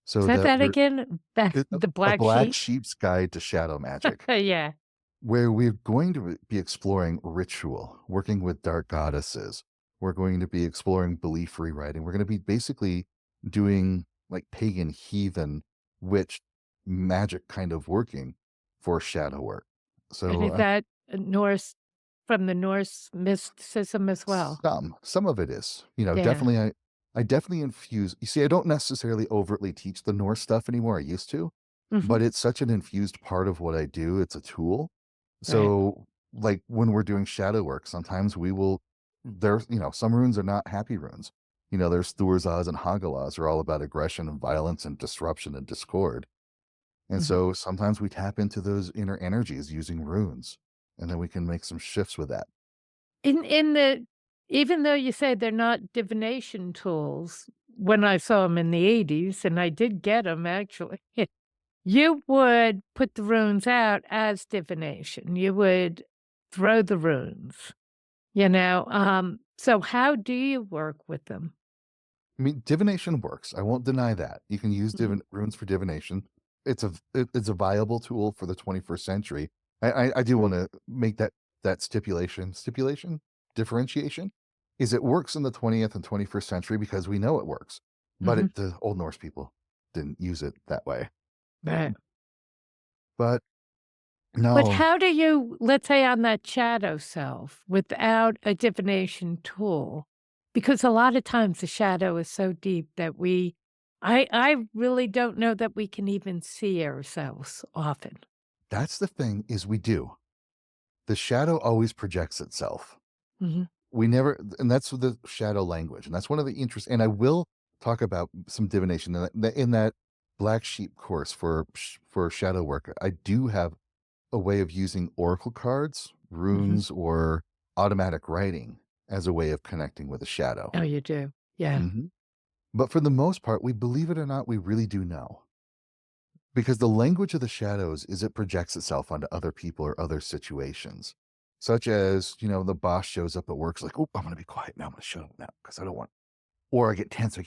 So Say that that we're again? That it- the a black black sheep? sheep's guide to shadow magic, Yeah. where we're going to be exploring ritual, working with dark goddesses. We're going to be exploring belief rewriting. We're going to be basically doing like pagan, heathen, witch magic kind of working for shadow work. And So is that, Norse from the Norse mysticism as well? some of it is, Yeah. definitely I definitely infuse. You see, I don't necessarily overtly teach the Norse stuff anymore. I used to, Mhm. but it's such an infused part of what I do. It's a tool. Right. So, like when we're doing shadow work, sometimes we will there's some runes are not happy runes. There's Thurzas and Hagalas are all about aggression and violence and disruption and discord. And Mhm. so sometimes we tap into those inner energies using runes, and then we can make some shifts with that. In the even though you say they're not divination tools, when I saw them in the '80s, and I did get them actually, you would put the runes out as divination. You would throw the runes, so how do you work with them? I mean, divination works. I won't deny that. You can use Mhm, runes for divination. It's a viable tool for the 21st century. I do want to make that stipulation differentiation is it works in the 20th and 21st century because we know it works, but mhm, the Old Norse people didn't use it that way. right. But But no, how do you, let's say on that shadow self, without a divination tool, because a lot of times the shadow is so deep that I really don't know that we can even see ourselves often. that's the thing is we do. The shadow always projects itself. Mhm, We never and that's the shadow language, and that's one of the interests. And I will talk about some divination in that black sheep course for shadow work. I do have a way of using oracle cards, mhm. runes, or automatic writing as a way of connecting with a shadow. Oh, you do. Yeah. Mhm. But for the most part, we believe it or not, we really do know. Because the language of the shadows is it projects itself onto other people or other situations. Such as, the boss shows up at work, it's like, oh, I'm gonna be quiet now. I'm gonna shut up now because I don't want, or I get tense.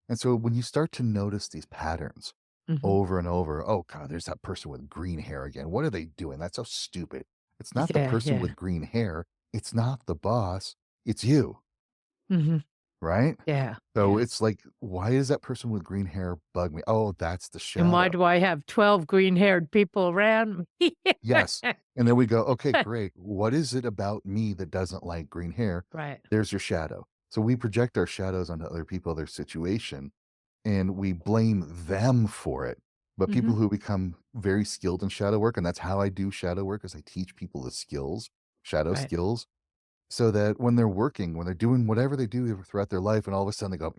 And so when you start to notice these patterns Hmm. over and over, oh God, there's that person with green hair again. What are they doing? That's so stupid. It's not the Yeah. person Yeah. with green hair. It's not the boss. It's you, Hmm. right? Yeah. So Yeah. it's like, why does that person with green hair bug me? Oh, that's the And why shadow. do I have 12 green haired people around me? Yes. And then we go, okay, great. What is it about me that doesn't like green hair? Right. There's your shadow. So we project our shadows onto other people, their situation, and we blame them for it. But Hmm. people who become very skilled in shadow work, and that's how I do shadow work, is I teach people the skills, shadow Right. skills, so that when they're working, when they're doing whatever they do throughout their life, and all of a sudden they go,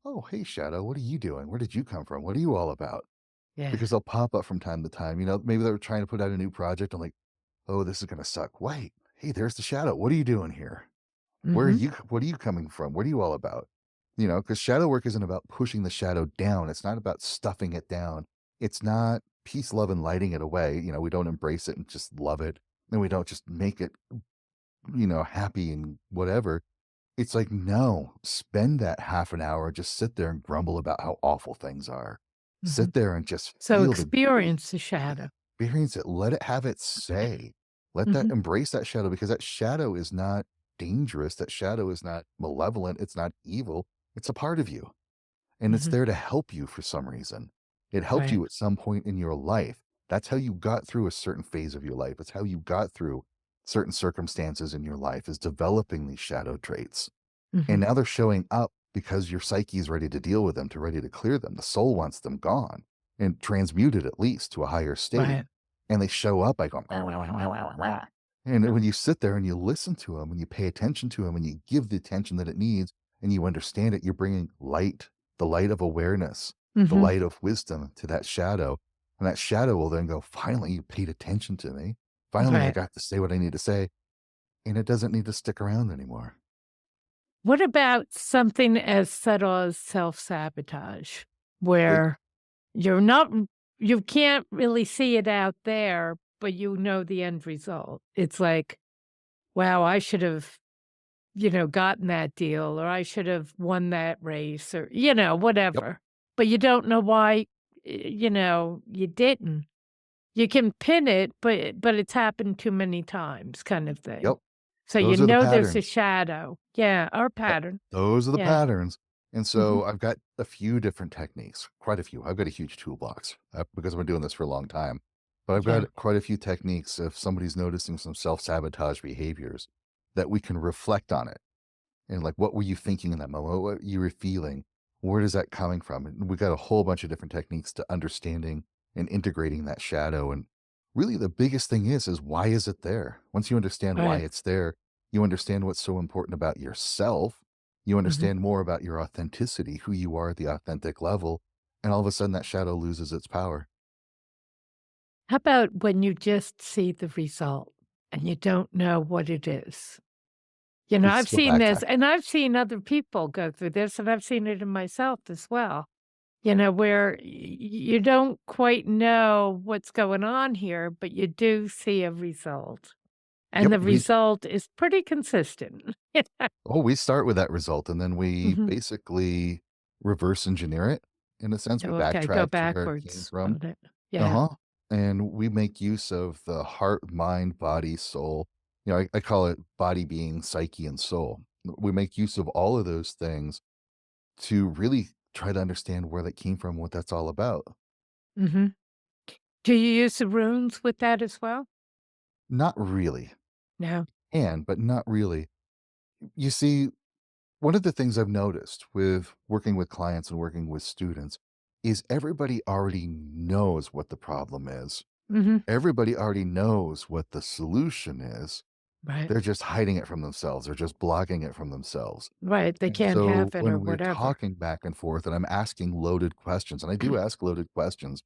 oh, hey, shadow, what are you doing? Where did you come from? What are you all about? Yeah. Because they'll pop up from time to time. Maybe they're trying to put out a new project. I'm like, oh, this is going to suck. Wait, hey, there's the shadow. What are you doing here? Where are Hmm. you? What are you coming from? What are you all about? Because shadow work isn't about pushing the shadow down. It's not about stuffing it down. It's not peace, love, and lighting it away. We don't embrace it and just love it. And we don't just make it, happy and whatever. It's like, no, spend that half an hour, just sit there and grumble about how awful things are. Hmm. Sit there and just So feel the experience the shadow. experience it. Let it have its say. Let that Hmm. embrace that shadow because that shadow is not dangerous. That shadow is not malevolent. It's not evil. It's a part of you. And it's Hmm. there to help you for some reason. It helped Right. you at some point in your life. That's how you got through a certain phase of your life. It's how you got through certain circumstances in your life is developing these shadow traits. Hmm. And now they're showing up because your psyche is ready to deal with them, to ready to clear them. The soul wants them gone and transmuted at least to a higher state. Right. And they show up by going, "Wah, wah, wah, wah, wah, wah." And when you sit there and you listen to them and you pay attention to them and you give the attention that it needs and you understand it, you're bringing light, the light of awareness, the Hmm. light of wisdom to that shadow. And that shadow will then go, finally, you paid attention to me. Finally, I Right. got to say what I need to say. And it doesn't need to stick around anymore. What about something as subtle as self-sabotage, It, where you're not you can't really see it out there, but you know the end result? It's like, "Wow, I should have, gotten that deal, or I should have won that race," or, yep. whatever. But you don't know why, you didn't. You can pin it, but it's happened too many times kind of thing. Yep. So you Those are the know there's a patterns. shadow. Yeah, our Yep. pattern. Those are the Yeah. patterns. And Mhm. so I've got a few different techniques, quite a few. I've got a huge toolbox because I've been doing this for a long time. But I've Yeah. got quite a few techniques if somebody's noticing some self sabotage behaviors that we can reflect on it. And like, what were you thinking in that moment? What you were feeling? Where is that coming from? And we got a whole bunch of different techniques to understanding and integrating that shadow. And really, the biggest thing is why is it there? Once you understand why Right. it's there, you understand what's so important about yourself. You Mhm. understand more about your authenticity, who you are at the authentic level. And all of a sudden, that shadow loses its power. How about when you just see the result and you don't know what it is? We I've still seen this backtrack. and I've seen other people go through this, and I've seen it in myself as well, where you don't quite know what's going on here, but you do see a result. And Yep. the result is pretty consistent. We start with that result and then we Mhm. basically reverse engineer it in a sense. We Oh, okay, go backtrack to where it came backwards from. on it. Yeah. Uh-huh. And we make use of the heart, mind, body, soul. I call it body, being, psyche, and soul. We make use of all of those things to really try to understand where that came from, what that's all about. Mhm. Do you use the runes with that as well? Not really. No. But not really. You see, one of the things I've noticed with working with clients and working with students is everybody already knows what the problem is. Mhm. Everybody already knows what the solution is. Right. They're just hiding it from themselves. They're just blocking it from themselves. Right, they And can't so have it or when we're whatever. talking back and forth and I'm asking loaded questions, and I do ask loaded questions,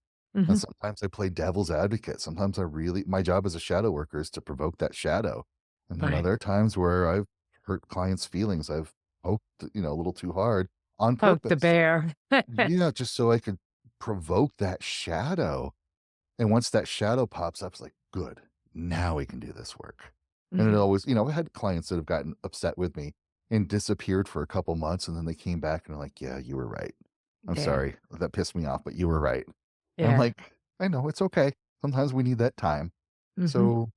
and Mhm. sometimes I play devil's advocate. Sometimes my job as a shadow worker is to provoke that shadow. And then Right. other times where I've hurt clients' feelings. I've poked, a little too hard on Poke the purpose. bear. Yeah, just so I could provoke that shadow. And once that shadow pops up, it's like, good, now we can do this work. And it Mhm. always, I had clients that have gotten upset with me and disappeared for a couple months. And then they came back and are like, yeah, you were right. I'm Yeah. sorry. That pissed me off, but you were right. And I'm Yeah. like, I know it's okay. Sometimes we need that time. Mhm. So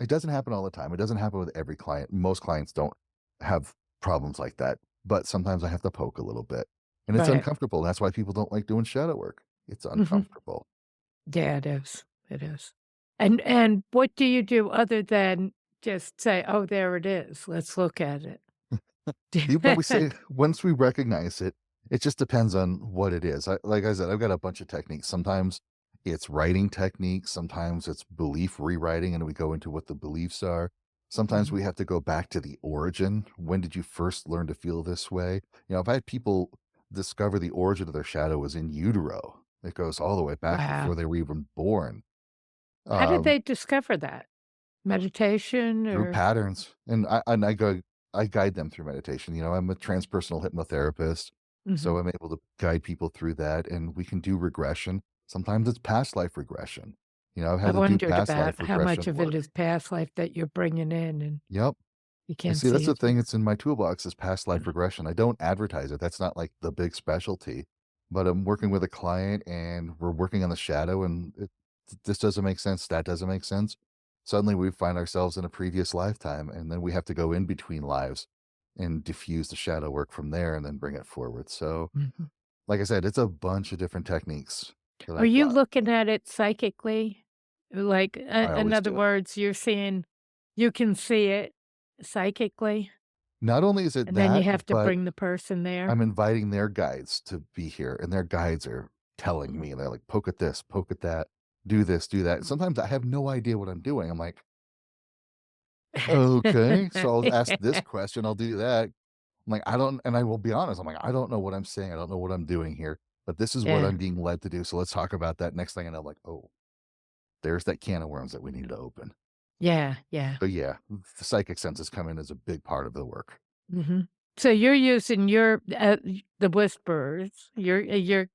it doesn't happen all the time. It doesn't happen with every client. Most clients don't have problems like that, but sometimes I have to poke a little bit, and it's Right. uncomfortable. That's why people don't like doing shadow work. It's Mhm. uncomfortable. Yeah, it is. It is. And what do you do other than just say, "Oh, there it is. Let's look at it." Even we say once we recognize it, it just depends on what it is. Like I said, I've got a bunch of techniques. Sometimes it's writing techniques, sometimes it's belief rewriting, and we go into what the beliefs are. Sometimes Mhm. we have to go back to the origin. When did you first learn to feel this way? I've had people discover the origin of their shadow was in utero. It goes all the way back Wow. before they were even born. How did Um, they discover that? Meditation Through or patterns, and I guide them through meditation. I'm a transpersonal hypnotherapist, Mhm. so I'm able to guide people through that, and we can do regression. Sometimes it's past life regression. I've I had to do wondered past about life how regression much of it work. is past life that you're bringing in and Yep. you And can't see, that's see the it yet. thing, it's in my toolbox is past life regression. I don't advertise it. That's not like the big specialty. But I'm working with a client and we're working on the shadow and this doesn't make sense. That doesn't make sense. Suddenly we find ourselves in a previous lifetime and then we have to go in between lives and diffuse the shadow work from there and then bring it forward. So, Mhm. like I said, it's a bunch of different techniques that Are I've you got. looking at it psychically? Like, I in always other do. words, you're seeing you can see it psychically, Not only is it and then you that, have to but bring the person there? I'm inviting their guides to be here, and their guides are telling Mhm. me, they're like, "Poke at this, poke at that, do this, do that." Sometimes I have no idea what I'm doing. I'm like, "Okay, so I'll ask this question, I'll do that." I'm like, "I don't," and I will be honest, I'm like, "I don't know what I'm saying, I don't know what I'm doing here, but this is what Yeah. I'm being led to do, so let's talk about that." Next thing I know, I'm like, "Oh, there's that can of worms that we needed to open." Yeah, yeah. So, yeah, the psychic senses come in as a big part of the work. Mhm. So you're using your, the whisperers, your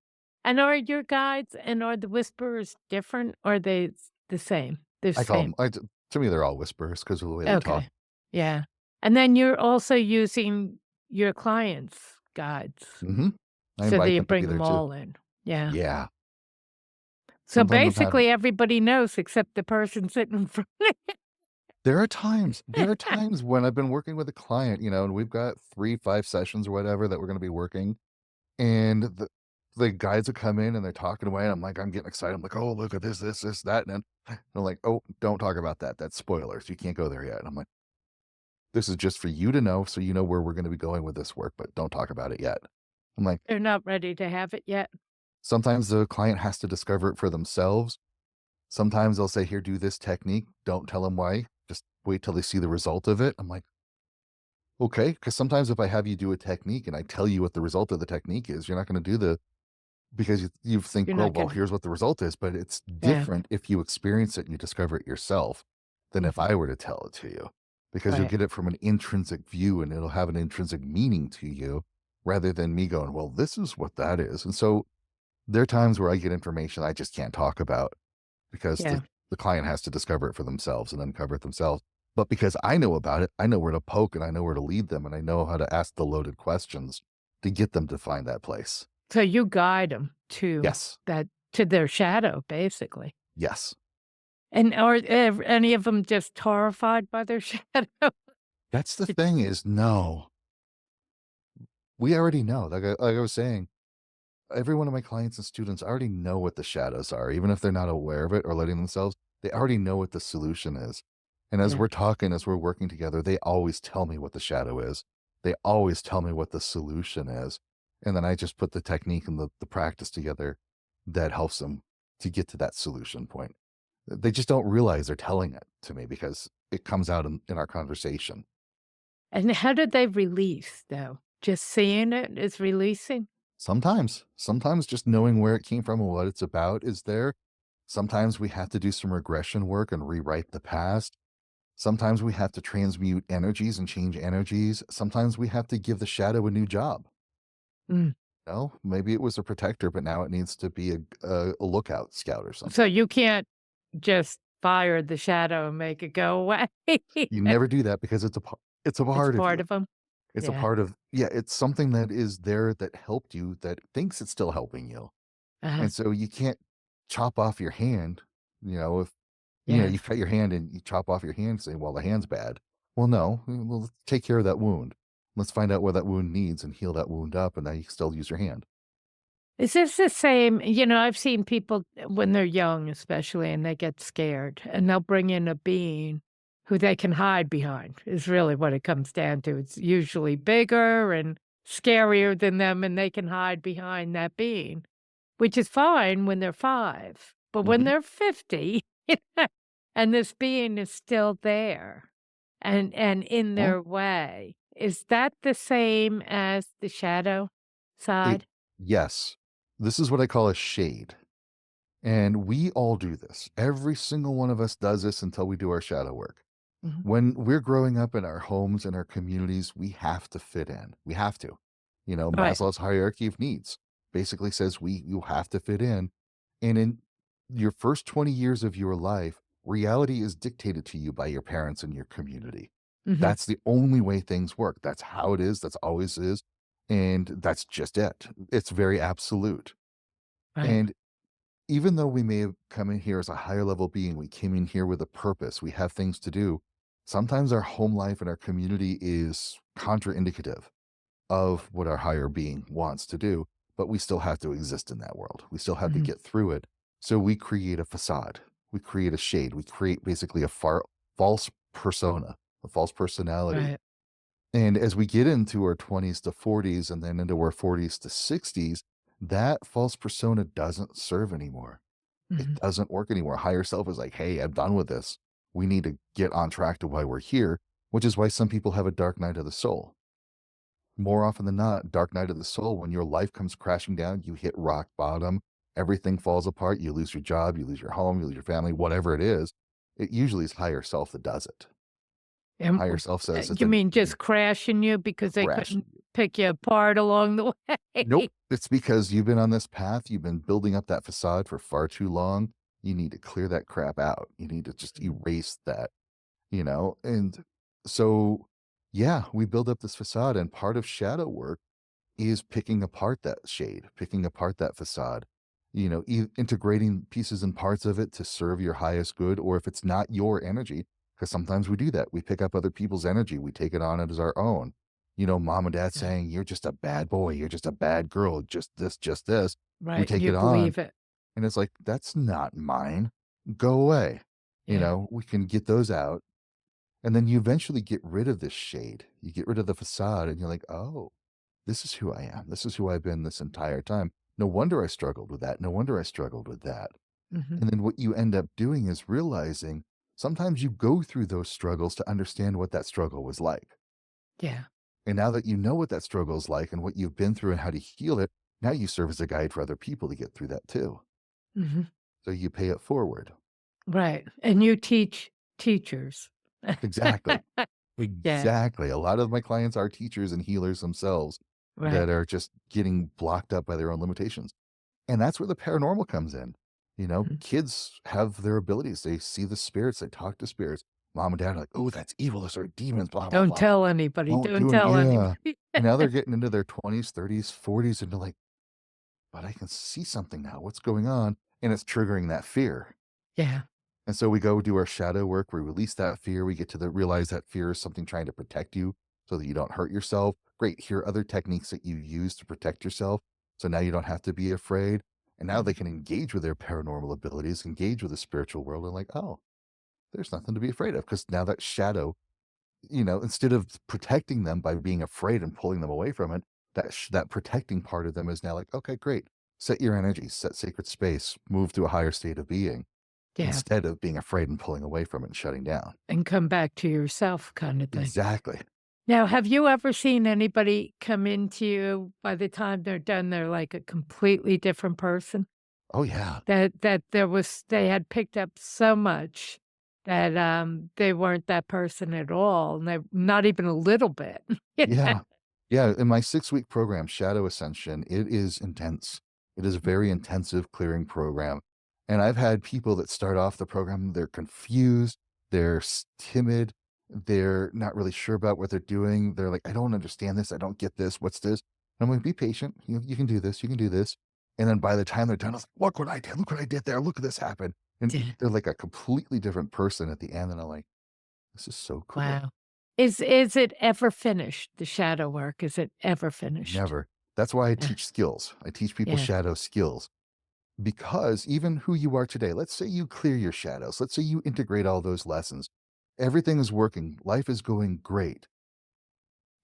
and are your guides and are the whisperers different, or are they the same? The I call same? them. To me, they're all whisperers because of the way they talk. Okay. Yeah. And then you're also using your clients' guides, Mhm. I so that invite you them to bring be them there too. all in. Yeah. Yeah. So Sometimes I'm having basically everybody knows except the person sitting in front. there are times when I've been working with a client, and we've got 3, 5 sessions or whatever that we're gonna be working, and the guides will come in and they're talking away, and I'm getting excited. I'm like, "Oh, look at this, that," and then they're like, "Oh, don't talk about that. That's spoilers. You can't go there yet." And I'm like, "This is just for you to know so you know where we're gonna be going with this work, but don't talk about it yet." I'm like, They're not ready to have it yet. sometimes the client has to discover it for themselves. Sometimes they'll say, "Here, do this technique." Don't tell them why. Just wait till they see the result of it. I'm like, okay, because sometimes if I have you do a technique and I tell you what the result of the technique is, you're not gonna do the because you think, You're "Oh, not well, gonna. here's what the result is," but it's Yeah. different if you experience it and you discover it yourself than if Mhm. I were to tell it to you, because you'll Right. get it from an intrinsic view and it'll have an intrinsic meaning to you rather than me going, "Well, this is what that is." And so, there are times where I get information I just can't talk about because the Yeah. the client has to discover it for themselves and uncover it themselves. But because I know about it, I know where to poke and I know where to lead them and I know how to ask the loaded questions to get them to find that place. So you guide them to Yes. that to their shadow, basically. Yes. And are any of them just horrified by their shadow? That's the Did thing is no. We already know. Like I was saying, every one of my clients and students already know what the shadows are, even if they're not aware of it or letting themselves, they already know what the solution is. And as Yeah. we're talking, as we're working together, they always tell me what the shadow is. They always tell me what the solution is. And then I just put the technique and the practice together that helps them to get to that solution point. They just don't realize they're telling it to me because it comes out in our conversation. And how did they release, though? Just seeing it is releasing? Sometimes just knowing where it came from and what it's about is there. Sometimes we have to do some regression work and rewrite the past. Sometimes we have to transmute energies and change energies. Sometimes we have to give the shadow a new job. Mm. Maybe it was a protector, but now it needs to be a lookout scout or So something. you can't just fire the shadow and make it go away. You never do that because it's a It's part of part you. of them. It's a Yeah. part of yeah, it's something that is there that helped you that thinks it's still helping you. Uh-huh. And so you can't chop off your hand, if you Yes. cut your hand and you chop off your hand saying, "Well, the hand's bad." Well, no, well, let's take care of that wound. Let's find out what that wound needs and heal that wound up, and now you can still use your hand. Is this the same? I've seen people when they're young, especially, and they get scared, and they'll bring in a being who they can hide behind, is really what it comes down to. It's usually bigger and scarier than them, and they can hide behind that being, which is fine when they're 5. But when Mhm. they're 50, and this being is still there and in Well, their way, is that the same as the shadow it side? yes. This is what I call a shade. And we all do this. Every single one of us does this until we do our shadow work. Mhm. When we're growing up in our homes and our communities, we have to fit in. We have to. Right. Maslow's hierarchy of needs basically says you have to fit in. And in your first 20 years of your life, reality is dictated to you by your parents and your community. Mhm. That's the only way things work. That's how it is. That's always is. And that's just it. It's very absolute. Right. And even though we may have come in here as a higher level being, we came in here with a purpose, we have things to do. Sometimes our home life and our community is contraindicative of what our higher being wants to do, but we still have to exist in that world. We still have to Mhm. get through it. So we create a facade, we create a shade, we create basically false persona, a false personality. Right. And as we get into our 20s to 40s and then into our 40s to 60s, that false persona doesn't serve anymore. It Mhm. doesn't work anymore. Higher self is like, "Hey, I'm done with this. We need to get on track to why we're here," which is why some people have a dark night of the soul. More often than not, dark night of the soul, when your life comes crashing down, you hit rock bottom, everything falls apart, you lose your job, you lose your home, you lose your family, whatever it is, it usually is higher self that does it. And Higher self says that you then mean you just crashing you because they crash. couldn't pick you apart along the Nope. way? It's because you've been on this path, you've been building up that facade for far too long. You need to clear that crap out. You need to just Mhm. erase that. And so yeah, we build up this facade, and part of shadow work is picking apart that shade, picking apart that facade, integrating pieces and parts of it to serve your highest good. Or if it's not your energy, because sometimes we do that, we pick up other people's energy, we take it on as our own. Mom and dad Yeah. saying, "You're just a bad boy, you're just a bad girl, just this." We Right, and take you it on, believe it. and it's like, that's not mine. Go away. Yeah. We can get those out, and then you eventually get rid of this shade. You get rid of the facade, and you're like, "Oh, this is who I am. This is who I've been this entire time. No wonder I struggled with that. No wonder I struggled with that." Mhm. And then what you end up doing is realizing sometimes you go through those struggles to understand what that struggle was like. Yeah. And now that you know what that struggle is like and what you've been through and how to heal it, now you serve as a guide for other people to get through that too. Mhm. So you pay it forward. Right, and you teach teachers. Exactly. Yeah. Exactly. A lot of my clients are teachers and healers themselves Right. that are just getting blocked up by their own limitations. And that's where the paranormal comes in. Mhm. Kids have their abilities. They see the spirits, they talk to spirits. Mom and dad are like, "Oh, that's evil. Those are demons, blah, blah, Don't blah. tell anybody, Won't don't do it." tell Yeah. anybody. And now they're getting into their 20s, 30s, 40s, and they're like, "But I can see something now. What's going on?" And it's triggering that fear. Yeah. And so we go do our shadow work. We release that fear. We get to realize that fear is something trying to protect you so that you don't hurt yourself. Great. Here are other techniques that you use to protect yourself. So now you don't have to be afraid. And now they Mhm. can engage with their paranormal abilities, engage with the spiritual world, and like, oh, there's nothing to be afraid of. Because now that shadow, instead of protecting them by being afraid and pulling them away from it, that protecting part of them is now like, okay, great. Set your energy, set sacred space, move to a higher state of being Yeah, instead of being afraid and pulling away from it and shutting down. and come back to yourself kinda thing. Exactly. Now, have you ever seen anybody come into you by the time they're done, they're like a completely different person? Oh, yeah. That they had picked up so much that they weren't that person at all, and they not even a little bit. You know? Yeah. Yeah, in my 6-week program, Shadow Ascension, it is intense. It is a very intensive clearing program, and I've had people that start off the program, they're confused, they're timid, they're not really sure about what they're doing. They're like, "I don't understand this. I don't get this. What's this?" I'm like, "Be patient. You can do this. You can do this." And then by the time they're done, I was like, "Look what I did. Look what I did there. Look at this happen." And Yeah. they're like a completely different person at the end, and I'm like, "This is so cool." Wow. Is it ever finished, the shadow work? Is it ever finished? Never. That's why I Yeah, teach skills. I teach people yeah. shadow skills because even who you are today, let's say you clear your shadows, let's say you integrate all those lessons, everything is working, life is going great.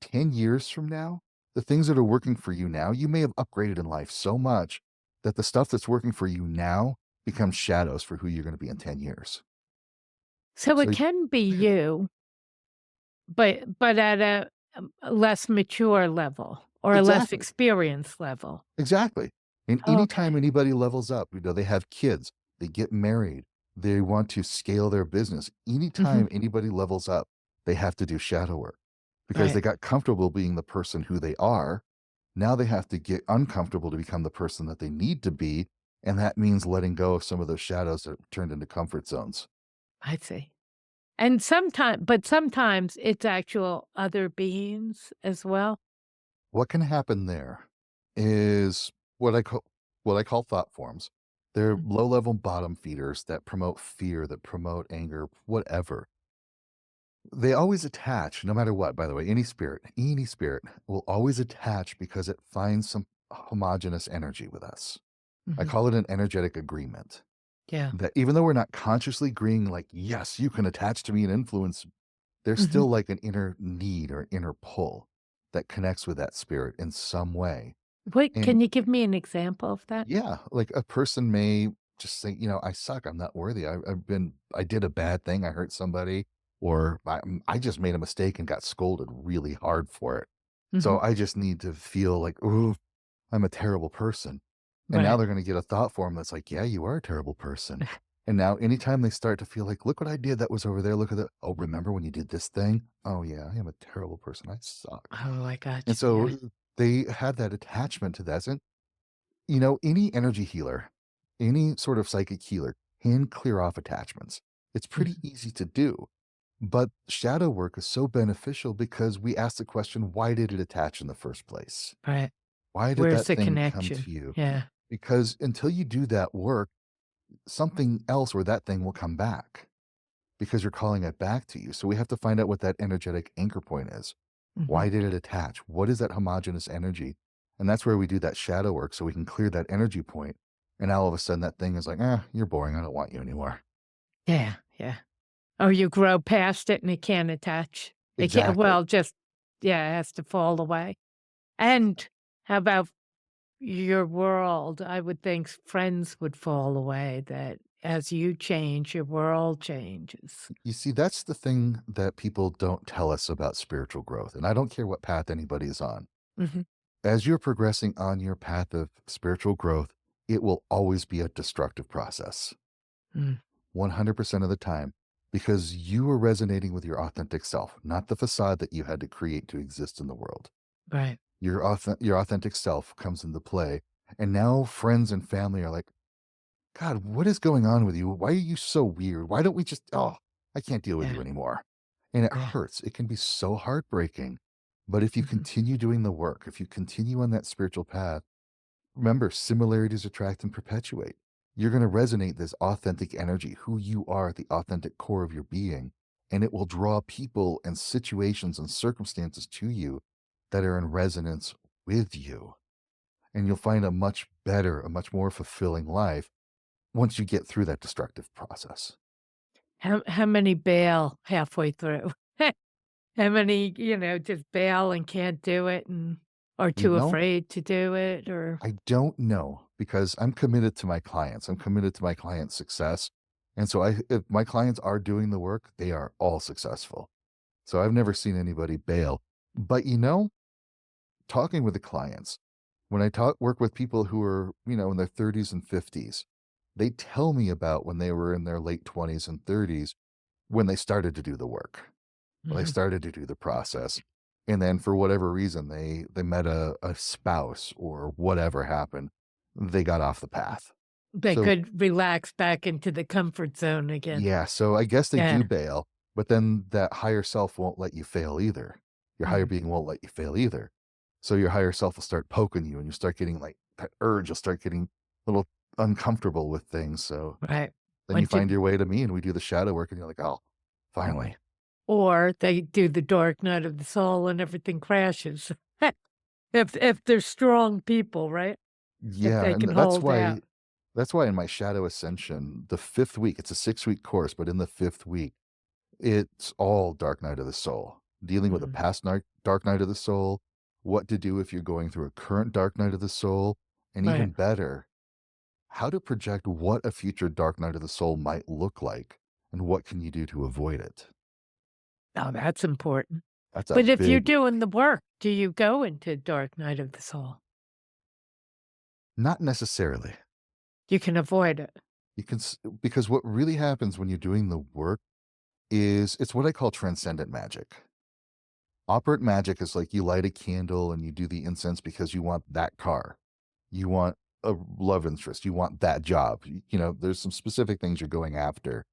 10 years from now, the things that are working for you now, you may have upgraded in life so much that the stuff that's working for you now becomes shadows for who you're going to be in 10 years. So So it can be you, but at a less mature level or a less exactly. experienced level. Exactly. And Okay. anytime anybody levels up, they have kids, they get married, they want to scale their business. Mhm. Anytime anybody levels up, they have to do shadow work because Right. they got comfortable being the person who they are. Now they have to get uncomfortable to become the person that they need to be. And that means letting go of some of those shadows that have turned into comfort zones. I see. And sometimes it's actual other beings as well? What can happen there is what I call thought forms. They're Mhm, low-level bottom feeders that promote fear, that promote anger, whatever. They always attach no matter what, by the way, any spirit will always attach because it finds some homogeneous energy with us. I mhm. call it an energetic agreement. Yeah. That even though we're not consciously agreeing like, "Yes, you can attach to me and influence," there's Mhm. still like an inner need or inner pull that connects with that spirit in some way. Wait, And can you give me an example of that? yeah, like a person may just say, "I suck. I'm not worthy. I did a bad thing. I hurt somebody, or I just made a mistake and got scolded really hard for it. So Mhm. I just need to feel like, oh, I'm a terrible person." And now Right. they're going to get a thought form that's like, "Yeah, you are a terrible person." And now anytime they start to feel like, "Look what I did. That was over there. Look at that. Oh, remember when you did this thing? Oh yeah, I am a terrible person. I suck." Oh, I And got you, so yeah. they have that attachment to that. And any energy healer, any sort of psychic healer can clear off attachments. It's pretty Mhm. easy to do. But shadow work is so beneficial because we ask the question, why did it attach in the first place? Right. Why did Where's that the thing come connection? to you? Yeah. Because until you do that work, something else or that thing will come back because you're calling it back to you. So we have to find out what that energetic anchor point is. Mhm. Why did it attach? What is that homogeneous energy? And that's where we do that shadow work so we can clear that energy point. And now all of a sudden that thing is like, you're boring. I don't want you anymore. Yeah, yeah. Or you grow past it and it can't attach. It can't Exactly. well, just yeah, it has to fall away. And how about your world? I would think friends would fall away, that as you change, your world changes. You see, that's the thing that people don't tell us about spiritual growth. And I don't care what path anybody is on. Mhm. As you're progressing on your path of spiritual growth, it will always be a destructive process. Mm, 100% of the time, because you are resonating with your authentic self, not the facade that you had to create to exist in the world. right. Your authentic self comes into play, and now friends and family are like, "God, what is going on with you? Why are you so weird? Why don't we just I can't deal with Yeah, you anymore." And it yeah. hurts. It can be so heartbreaking. But if you Mhm. continue doing the work, if you continue on that spiritual path, remember, similarities attract and perpetuate. You're going to resonate this authentic energy, who you are at the authentic core of your being, and it will draw people and situations and circumstances to you that are in resonance with you. And you'll find a much better, a much more fulfilling life once you get through that destructive process. How many bail halfway through? How many, just bail and can't do it and or You too know, afraid to do it or I don't know because I'm committed to my clients. I'm committed to my clients' success. And so if my clients are doing the work, they are all successful. So I've never seen anybody bail. But talking with the clients, when I work with people who are, in their 30s and 50s, they tell me about when they were in their late 20s and 30s. when they started to do the work. They Mhm. started to do the process, and then for whatever reason, they met a spouse or whatever happened, they got off the path. They So could relax back into the comfort zone again. yeah, so I guess they Yeah. do bail, but then that higher self won't let you fail either. Your higher Mhm. being won't let you fail either. So your higher self will start poking you and you start getting like that urge, you'll start getting a little uncomfortable with things. So Right. then you Once find you your way to me and we do the shadow work and you're like, oh, finally. or they do the dark night of the soul and everything crashes. If they're strong people, right? If Yeah, they and can hold out. that's why in my shadow ascension, the 5th week, it's a 6-week course, but in the 5th week, it's all dark night of the soul, dealing with a Mhm. past night dark night of the soul, what to do if you're going through a current dark night of the soul, and Right. even better, how to project what a future dark night of the soul might look like, and what can you do to avoid it. Oh, that's important. That's a But if you're big doing the work, do you go into dark night of the soul? not necessarily. You can avoid it. You can because what really happens when you're doing the work is it's what I call transcendent magic. Operant magic is like you light a candle and you do the incense because you want that car. You want a love interest. You want that job. There's some specific things you're going after.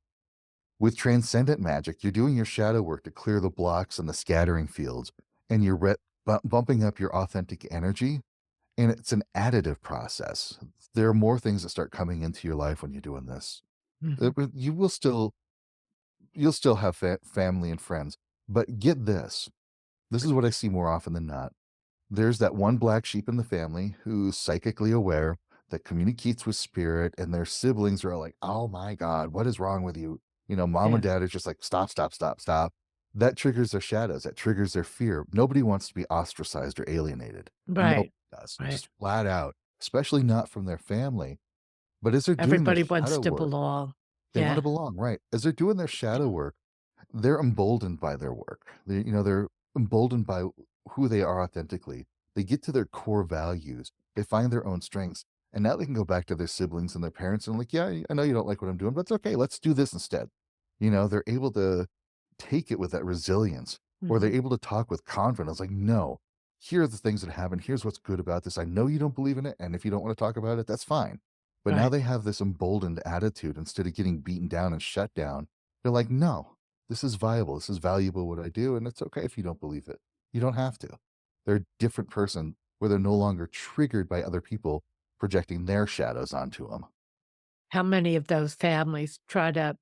With transcendent magic, you're doing your shadow work to clear the blocks and the scattering fields, and you're bumping up your authentic energy. And it's an additive process. There are more things that start coming into your life when you're doing this. Mhm. But you'll still have family and friends. But get this. This is what I see more often than not. There's that one black sheep in the family who's psychically aware, that communicates with spirit, and their siblings are all like, "Oh my god, what is wrong with you?" Mom and Yeah. dad is just like, "Stop, stop, stop, stop." That triggers their shadows, that triggers their fear. Nobody wants to be ostracized or alienated. Nobody Right. does, Right. just flat out, especially not from their family. But as they're doing their Everybody wants shadow to work, belong. they wanna Yeah. belong, right. As they're doing their shadow work, they're emboldened by their work. They're emboldened by who they are authentically. They get to their core values. They find their own strengths. And now they can go back to their siblings and their parents and like, yeah, I know you don't like what I'm doing, but it's okay. Let's do this instead. They're able to take it with that resilience, or they're Mhm. able to talk with confidence. Like, no, here are the things that happen. Here's what's good about this. I know you don't believe in it. And if you don't want to talk about it, that's fine. But now Right. they have this emboldened attitude instead of getting beaten down and shut down. They're like, no, this is viable. This is valuable what I do, and it's okay if you don't believe it. You don't have to. They're a different person where they're no longer triggered by other people projecting their shadows onto them. How many of those families try to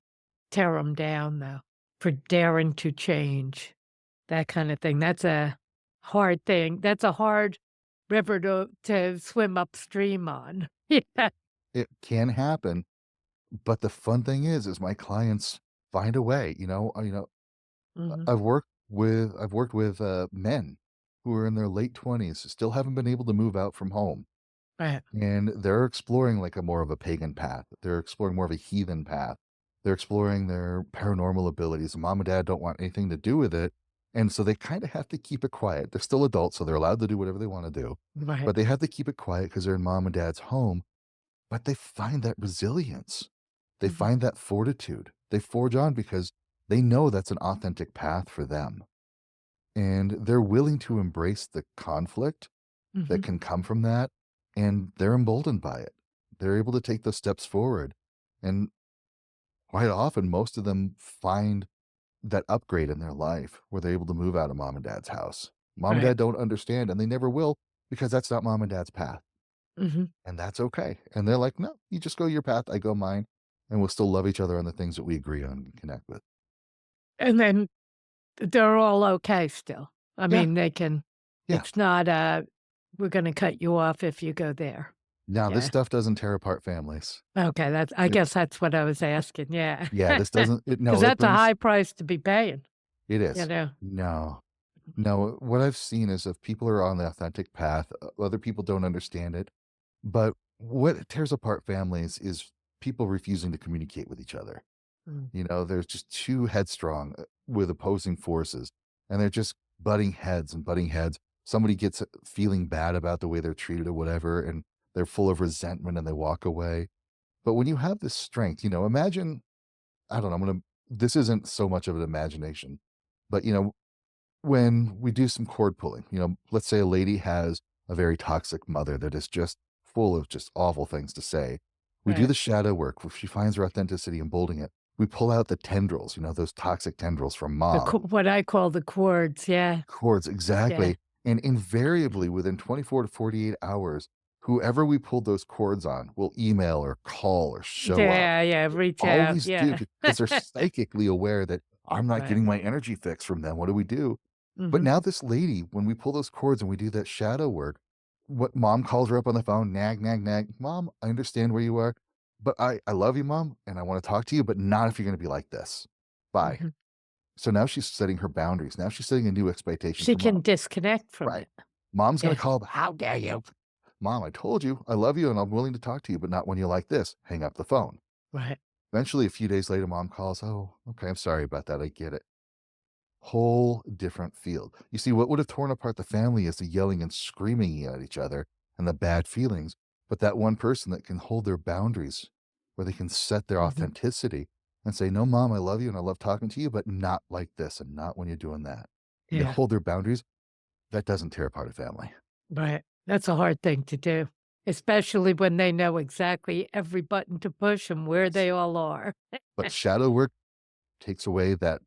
tear them down, though, for daring to change, that kinda thing? That's a hard thing. That's a hard river to swim upstream on. Yeah. It can happen, but the fun thing is my clients find a way. Mhm. I've worked with men who are in their late 20s, still haven't been able to move out from home. Right. And they're exploring like a more of a pagan path. They're exploring more of a heathen path. They're exploring their paranormal abilities. Mom and dad don't want anything to do with it. And so they kind of have to keep it quiet. They're still adults, so they're allowed to do whatever they want to do. Right. But they have to keep it quiet because they're in mom and dad's home. But they find that resilience. They Mhm. find that fortitude. They forge on because they know that's an authentic path for them. And they're willing to embrace the conflict that Mhm. can come from that, and they're emboldened by it. They're able to take those steps forward, and quite often, most of them find that upgrade in their life where they're able to move out of mom and dad's house. Mom and Right. dad don't understand, and they never will because that's not mom and dad's path, Mhm. and that's okay. And they're like, "No, you just go your path, I go mine, and we'll still love each other on the things that we agree on and connect with." And then they're all okay still. I Yeah, mean, they can yeah. it's not, "We're gonna cut you off if you go there." Now this Yeah. stuff doesn't tear apart families. Okay, I It guess that's what I was asking, yeah. Yeah, this doesn't it Because no, it that's a brings high price to be paying, it you is. know? No. No, what I've seen is if people are on the authentic path, other people don't understand it. But what tears apart families is people refusing to communicate with each other. Mm, There's just too headstrong with opposing forces, and they're just butting heads and butting heads. Somebody gets feeling bad about the way they're treated or whatever, and they're full of resentment and they walk away. But when you have this strength, imagine, I don't know, I'm going to this isn't so much of an imagination, but, when we do some cord pulling, let's say a lady has a very toxic mother that is just full of just awful things to say. We do Right. the shadow work. If she finds her authenticity and bolding it, we pull out the tendrils, those toxic tendrils from mom. What I call the chords. Yeah. Cords, Yeah. exactly. And invariably within 24 to 48 hours, whoever we pulled those cords on will email or call or show up. Yeah. Yeah. They Reach out. always do Yeah. because they're psychically aware that I'm not Right. getting my energy fix from them. What do we do? But Hmm. now this lady, when we pull those cords and we do that shadow work, what mom calls her up on the phone, nag, nag, nag. Mom, I understand where you are, but I love you, mom, and I want to talk to you, but not if you're going to be like this. Bye. Hmm. So now she's setting her boundaries. Now she's setting a new expectation She for mom. can disconnect from Right. it. Mom's gonna Yeah. call up, "How dare you?" "Mom, I told you I love you and I'm willing to talk to you, but not when you're like this." Hang up the phone. Right. Eventually, a few days later, mom calls, "Oh, okay, I'm sorry about that, I get it." Whole different field. You see, what would have torn apart the family is the yelling and screaming at each other and the bad feelings, but that one person that can hold their boundaries, where they can set their Hmm. authenticity and say, "No, mom, I love you and I love talking to you, but not like this and not when you're doing that." And they Yeah. hold their boundaries, that doesn't tear apart a family. Right. That's a hard thing to do, especially when they know exactly every button to push and where Yes. they all are. But shadow work takes away that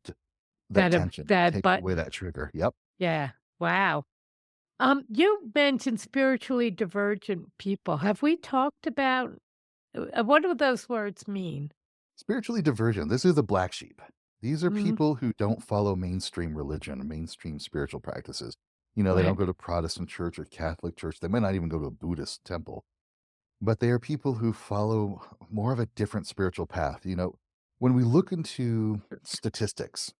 tension, That takes away button. that trigger. Yep. Yeah. Wow. You mentioned spiritually divergent people. Have we talked about what do those words mean? Spiritually divergent. This is the black sheep. These are Mhm. people who don't follow mainstream religion, mainstream spiritual practices. They don't Right. go to Protestant church or Catholic church. They might not even go to a Buddhist temple, but they are people who follow more of a different spiritual path. When we look into statistics,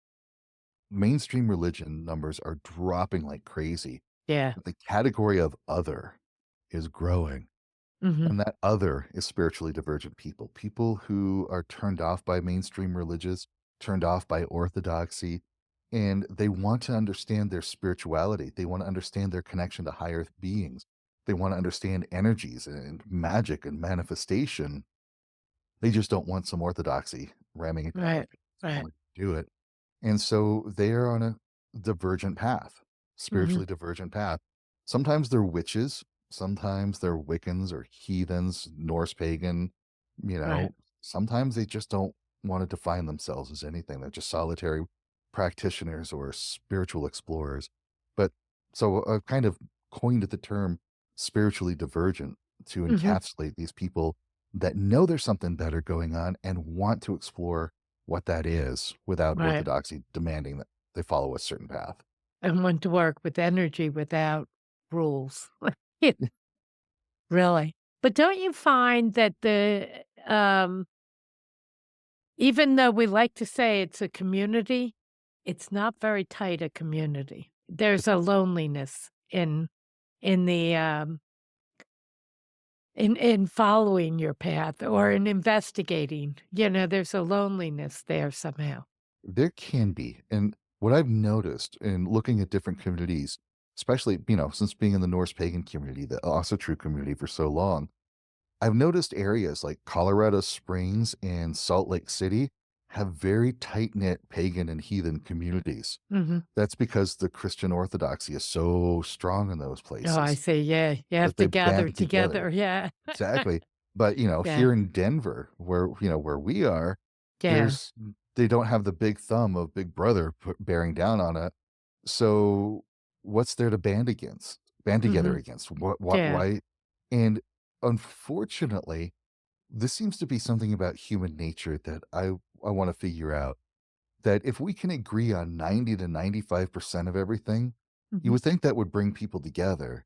mainstream religion numbers are dropping like crazy. Yeah. But the category of other is growing. Mhm. And that other is spiritually divergent people, people who are turned off by mainstream religious, turned off by orthodoxy, and they want to understand their spirituality. They want to understand their connection to higher beings. They want to understand energies and magic and manifestation. They just don't want some orthodoxy ramming it down their Right. throats. They don't Right. want to do it. And so they are on a divergent path, Mhm. spiritually divergent path. Sometimes they're witches, sometimes they're Wiccans or heathens, Norse pagan, you Right. know, sometimes they just don't want to define themselves as anything. They're just solitary practitioners or spiritual explorers. But so I've kind of coined the term spiritually divergent to Mhm. encapsulate these people that know there's something better going on and want to explore what that is without Right. orthodoxy demanding that they follow a certain path. And want to work with energy without rules. Yeah. Really. But don't you find that even though we like to say it's a community, it's not very tight a community. There's a loneliness in the, in following your path or in investigating, there's a loneliness there somehow. There can be. And what I've noticed in looking at different communities, especially, since being in the Norse pagan community, the also true community for so long, I've noticed areas like Colorado Springs and Salt Lake City have very tight knit pagan and heathen communities. Mhm. That's because the Christian orthodoxy is so strong in those Oh, I places see, yeah, you have that to they gather band together. together, yeah. Exactly. But, Yeah, here in Denver, where we are, yeah, there's they don't have the big thumb of Big Brother bearing down on it. So what's there to band together mhm, against? What, yeah, why? And unfortunately, this seems to be something about human nature that I want to figure out that if we can agree on 90 to 95% of everything, you mhm, would think that would bring people together.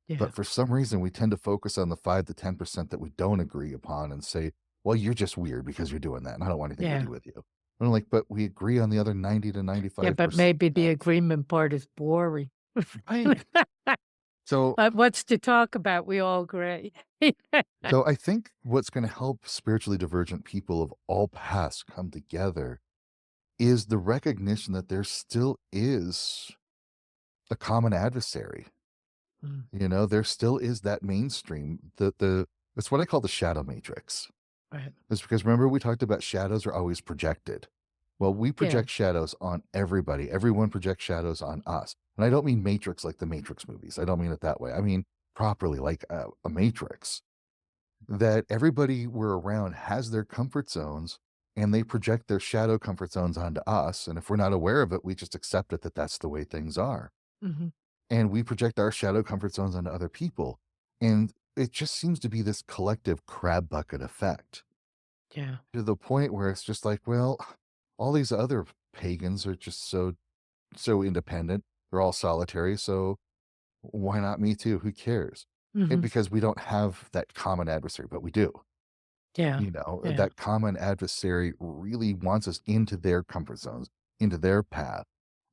yeah, But for some reason, we tend to focus on the 5 to 10% that we don't agree upon and say, well, you're just weird because you're doing that. And I don't want anything to yeah, do with you. And I'm like, but we agree on the other 90 to yeah, but 95%. maybe the agreement part is boring. Right. So, What's to talk about? We all agree. so I think what's going to help spiritually divergent people of all paths come together is the recognition that there still is a common adversary. Mm, There still is that mainstream. It's what I call the shadow matrix. right, It's because remember we talked about shadows are always projected. Well, we Yeah. project shadows on everybody. Everyone projects shadows on us. And I don't mean Matrix like the Matrix movies. I don't mean it that way. I mean properly like a Matrix. That everybody we're around has their comfort zones and they project their shadow comfort zones onto us. And if we're not aware of it, we just accept it that that's the way things are. Hmm. And we project our shadow comfort zones onto other people. And it just seems to be this collective crab bucket effect Yeah. to the point where it's just like, well, all these other pagans are just so independent. They're all solitary. So why not me too? Who cares? Hmm. Because we don't have that common adversary, but we do. Yeah. You know, Yeah. that common adversary really wants us into their comfort zones, into their path.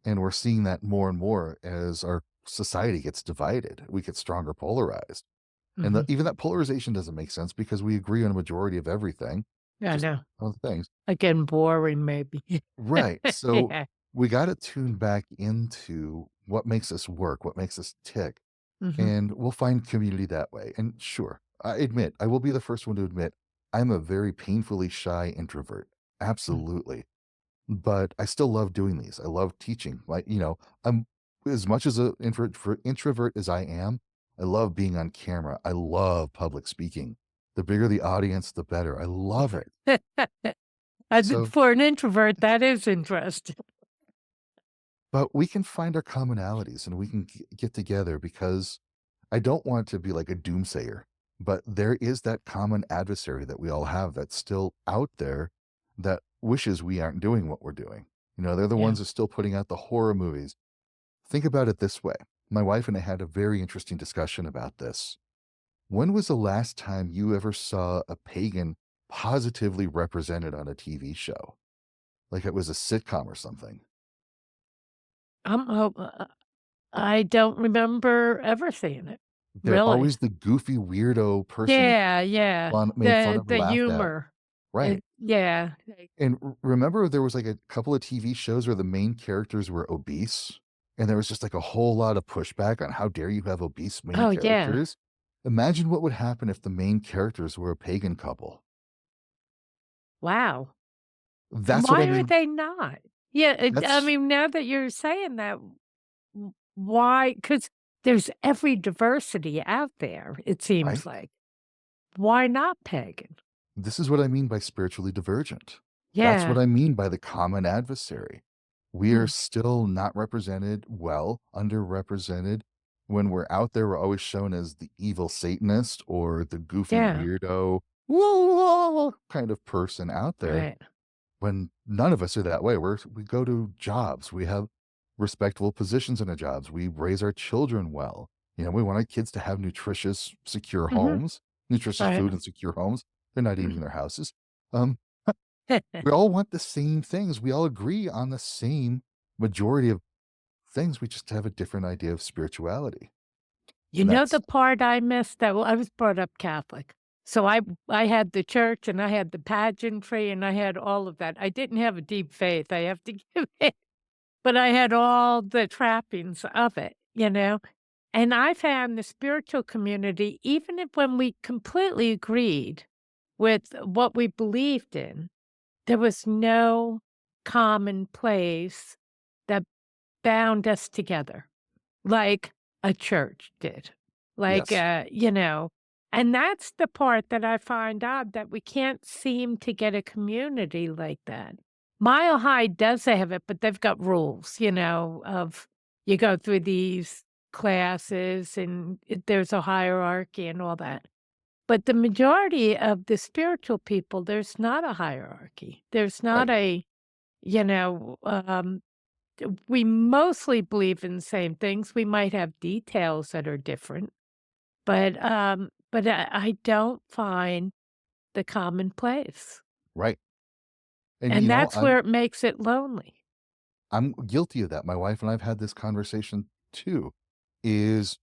And we're seeing that more and more as our society gets divided. We get stronger polarized. And Hmm. even that polarization doesn't make sense because we agree on a majority of everything, I just know. on things. Again, boring, maybe. Right. So Yeah. we got to tune back into what makes us work, what makes us tick. Hmm. And we'll find community that way. And sure, I admit, I will be the first one to admit, I'm a very painfully shy introvert. Absolutely. But I still love doing these. I love teaching. Like, I'm as much as an introvert as I am, I love being on camera. I love public speaking. The bigger the audience, the better. I love it. So, For an introvert, that is interesting. but we can find our commonalities and we can get together because I don't want to be like a doomsayer, but there is that common adversary that we all have that's still out there that wishes we aren't doing what we're doing. They're the Yeah. ones that are still putting out the horror movies. Think about it this way. My wife and I had a very interesting discussion about this. When was the last time you ever saw a pagan positively represented on a TV show? Like it was a sitcom or something. Oh, I don't remember ever seeing it. They're Really? always the goofy weirdo person that Yeah, yeah. made fun The of or the laughed at. humor. Right. Yeah. And remember there was like a couple of TV shows where the main characters were obese and there was just like a whole lot of pushback on how dare you have obese main Oh, yeah. characters? Imagine what would happen if the main characters were a pagan couple. Wow. And That's what why I are mean. they not? Yeah, I That's mean, now that you're saying that, why? Because there's every diversity out there, it seems right. like. Why not pagan? This is what I mean by spiritually divergent. That's what Yeah. I mean by the common adversary. We are Mm, still not represented well, underrepresented. When we're out there, we're always shown as the evil Satanist or the goofy yeah. weirdo whoa, kind of person out there. Right. When none of us are that way. We go to jobs. We have respectable positions in our jobs. We raise our children well. We want our kids to have nutritious, secure Mhm. homes, nutritious Right. food and secure homes. They're not eating in their houses. Um, we all want the same things. We all agree on the same majority of things. We just have a different idea of spirituality. You And know that's the part I missed that well, I was brought up Catholic. So I had the church and I had the pageantry and I had all of that. I didn't have a deep faith, I have to give it, but I had all the trappings of it, you know? And I found the spiritual community, even if when we completely agreed with what we believed in, there was no common place that bound us together like a church did. Like, yes, and that's the part that I find odd that we can't seem to get a community like that. Mile High does have it, but they've got rules, of you go through these classes and there's a hierarchy and all that. But the majority of the spiritual people, there's not a hierarchy. There's not right. a, you know, um, we mostly believe in the same things. We might have details that are different, but I don't find the common place, Right. And and that's I'm where it makes it lonely. I'm guilty of that. My wife and I've had this conversation too. Is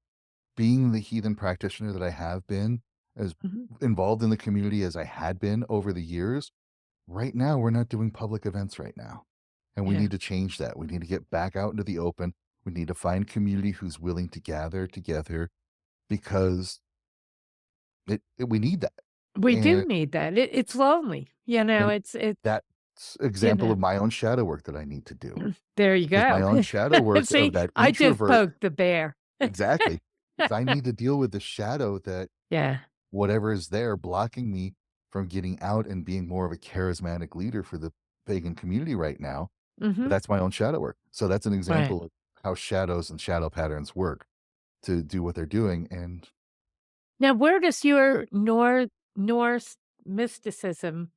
being the heathen practitioner that I have been, as Mhm. involved in the community as I had been over the years, right now we're not doing public events right now. And we Yeah. need to change that. We need to get back out into the open. We need to find community who's willing to gather together because we need that. We do And need that. It's lonely, and it's that You example know, of my own shadow work that I need to do. there you Is my go. own shadow work of See, that I just introvert. poked the bear. Exactly. 'Cause I need to deal with the shadow that Yeah. whatever is there blocking me from getting out and being more of a charismatic leader for the pagan community right now. But Mhm. that's my own shadow work. So that's an Right. example of how shadows and shadow patterns work to do what they're doing. And Now, where does your Norse mysticism,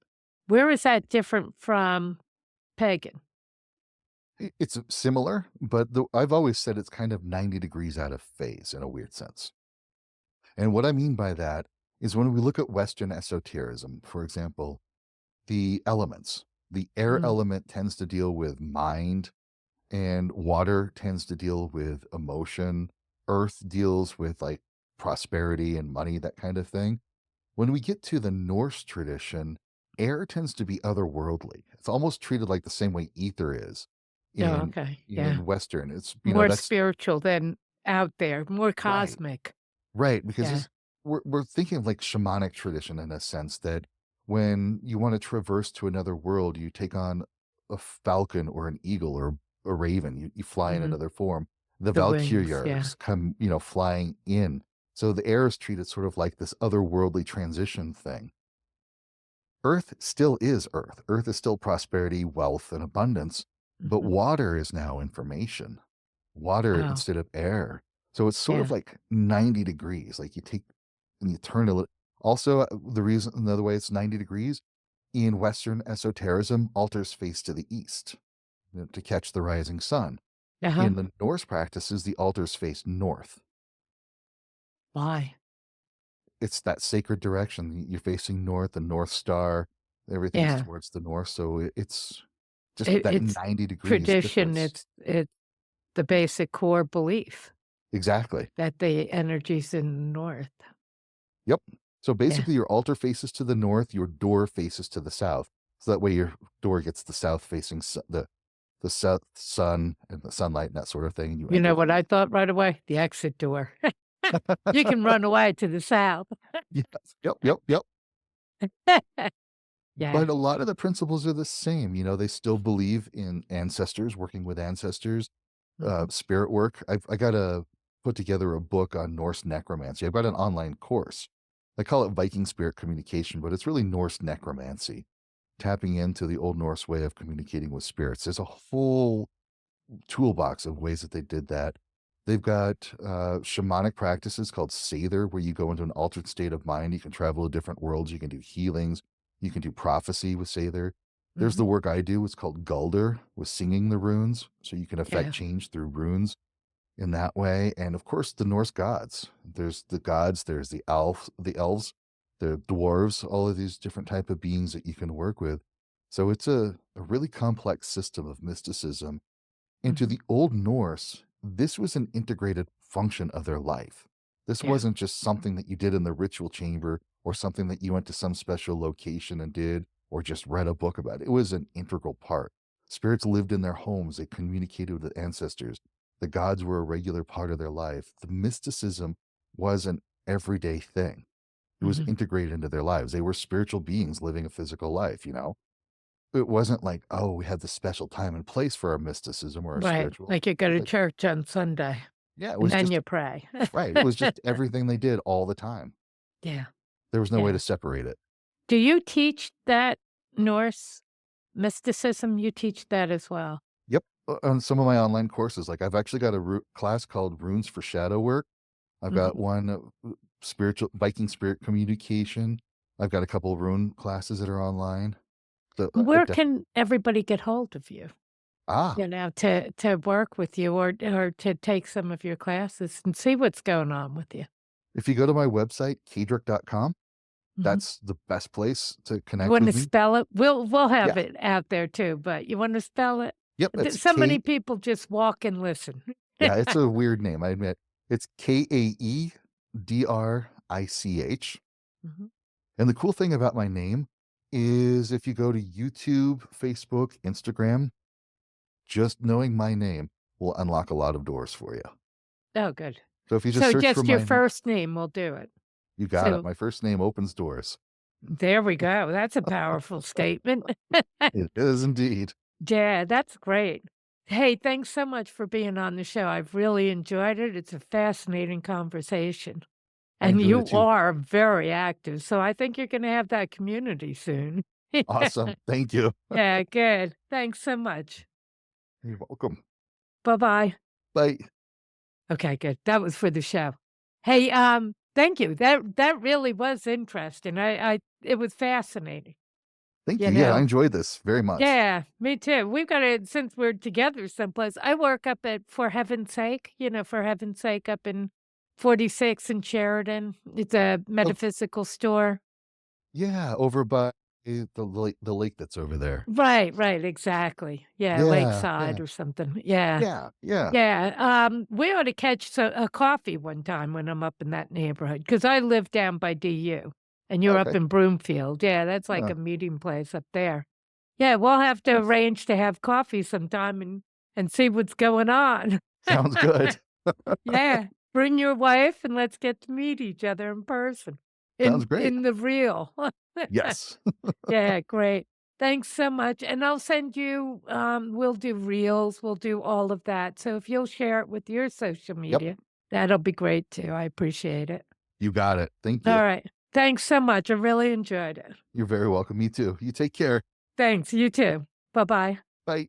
where is that different from pagan? it's similar, but I've always said it's kind of 90 degrees out of phase in a weird sense. And what I mean by that is when we look at Western esotericism, for example, the elements, the air Mm, element tends to deal with mind, and water tends to deal with emotion. Earth deals with like prosperity and money, that kind of thing. When we get to the Norse tradition, air tends to be otherworldly. It's almost treated like the same way ether is oh, in okay, yeah. in Western. It's More that's spiritual than out there, more right. cosmic. Right, because Yeah. this we're thinking of like shamanic tradition in a sense that when you want to traverse to another world, you take on a falcon or an eagle or a raven. You fly in Mhm. another form. The The wings, yeah. Valkyrians come, flying in. So the air is treated sort of like this otherworldly transition thing. Earth still is Earth. Earth is still prosperity, wealth, and abundance, but Mhm. water is now information. Water Oh, instead of air. So it's sort of yeah. like 90 degrees. Like you take and you turn a little. Also, the reason, another way it's 90 degrees in Western esotericism, altars face to the east, to catch the rising sun. Uh-huh. In the Norse practices, the altars face north. Why? It's that sacred direction. You're facing north, the North Star, everything's Yeah. towards the north. So it's just that It's 90 degrees tradition, difference. it's the basic core belief Exactly. that the energy's in the north. Yep. So Yeah. basically, your altar faces to the north, your door faces to the south. So that way, your door gets the south facing the south sun and the sunlight and that sort of thing, and you You enter know the what I thought right away? The exit door. You can run away to the south. yes. Yep. Yep. Yep. Yeah. But a lot of the principles are the same. They still believe in ancestors, working with ancestors, Mhm. spirit work. I got to put together a book on Norse necromancy. I've got an online course. I call it Viking spirit communication, but it's really Norse necromancy, tapping into the Old Norse way of communicating with spirits. There's a whole toolbox of ways that they did that. They've got shamanic practices called Sather, where you go into an altered state of mind. You can travel to different worlds. You can do healings. You can do prophecy with Sather. There's the Mhm. work I do. It's called Gulder, with singing the runes. So you can affect Yeah. change through runes in that way. And of course, the Norse gods. There's the gods. There's the elves, the dwarves. All of these different type of beings that you can work with. So it's a really complex system of mysticism. And to Mhm. the Old Norse, this was an integrated function of their life. This Yeah. wasn't just something that you did in the ritual chamber or something that you went to some special location and did or just read a book about. It was an integral part. Spirits lived in their homes, they communicated with ancestors. The gods were a regular part of their life. The mysticism was an everyday thing. It was Mhm. integrated into their lives. They were spiritual beings living a physical life. It wasn't like, "Oh, we have this special time and place for our mysticism or our Right. spiritual." Like you go to Like, church on Sunday yeah, it and was then just you pray. right, it was just everything they did all the time. Yeah. There was no way to Yeah. separate it. Do you teach that Norse mysticism? You teach that as well? Yep, on some of my online courses, like, I've actually got a class called Runes for Shadow Work. I've got Mhm. one, spiritual Viking spirit communication. I've got a couple of rune classes that are online. So, I Where def can everybody get hold of you? ah, To work with you or to take some of your classes and see what's going on with you. if you go to my website, kaedric.com, Mhm. that's the best place to You connect with wanna me. spell it? We'll have Yeah, it out there too, but you wanna spell it? yep, it's So many K people just walk and listen. yeah, it's a weird name, I admit. It's Kaedrich. Mhm. And the cool thing about my name is if you go to YouTube, Facebook, Instagram, just knowing my name will unlock a lot of doors for you. Oh, good. So if you just So search for just your my first name will do it. you got it. So My first name opens doors. There we go. That's a powerful statement. It is indeed. Yeah, that's great. Hey, thanks so much for being on the show. I've really enjoyed it. It's a fascinating conversation. I And enjoyed it you too. are very active, so I think you're gonna have that community soon. Awesome. Thank you. Yeah, good. Thanks so much. You're welcome. Bye-bye. Bye. Okay, good. That was for the show. Hey, thank you. That really was interesting. I it was fascinating, Thank you you. Yeah, I know? enjoyed this very much. Yeah, me too. We've got to, since we're together someplace. I work up at For Heaven's Sake, For Heaven's Sake up in 46 in Sheridan. It's a Oh, metaphysical store. yeah, over by the lake that's over there. Right, right, exactly. Yeah, Yeah, Lakeside yeah, or something. Yeah. yeah, yeah. Yeah, we ought to catch a coffee one time when I'm up in that neighborhood because I live down by DU, and you're up Okay. in Broomfield. Yeah, that's like Uh, a meeting place up there. Yeah, we'll have to nice. arrange to have coffee sometime and see what's going on. Sounds good. Yeah, bring your wife and let's get to meet each other in person, Sounds in great. the real. Yes. Yeah, great. Thanks so much, and I'll send you, we'll do reels, we'll do all of that, so if you'll share it with your social Yep. media, that'll be great too, I appreciate it. You got it. Thank you. Alright, thanks so much, I really enjoyed it. You're very welcome. Me too. You take care. Thanks, you too. Bye-bye. Bye.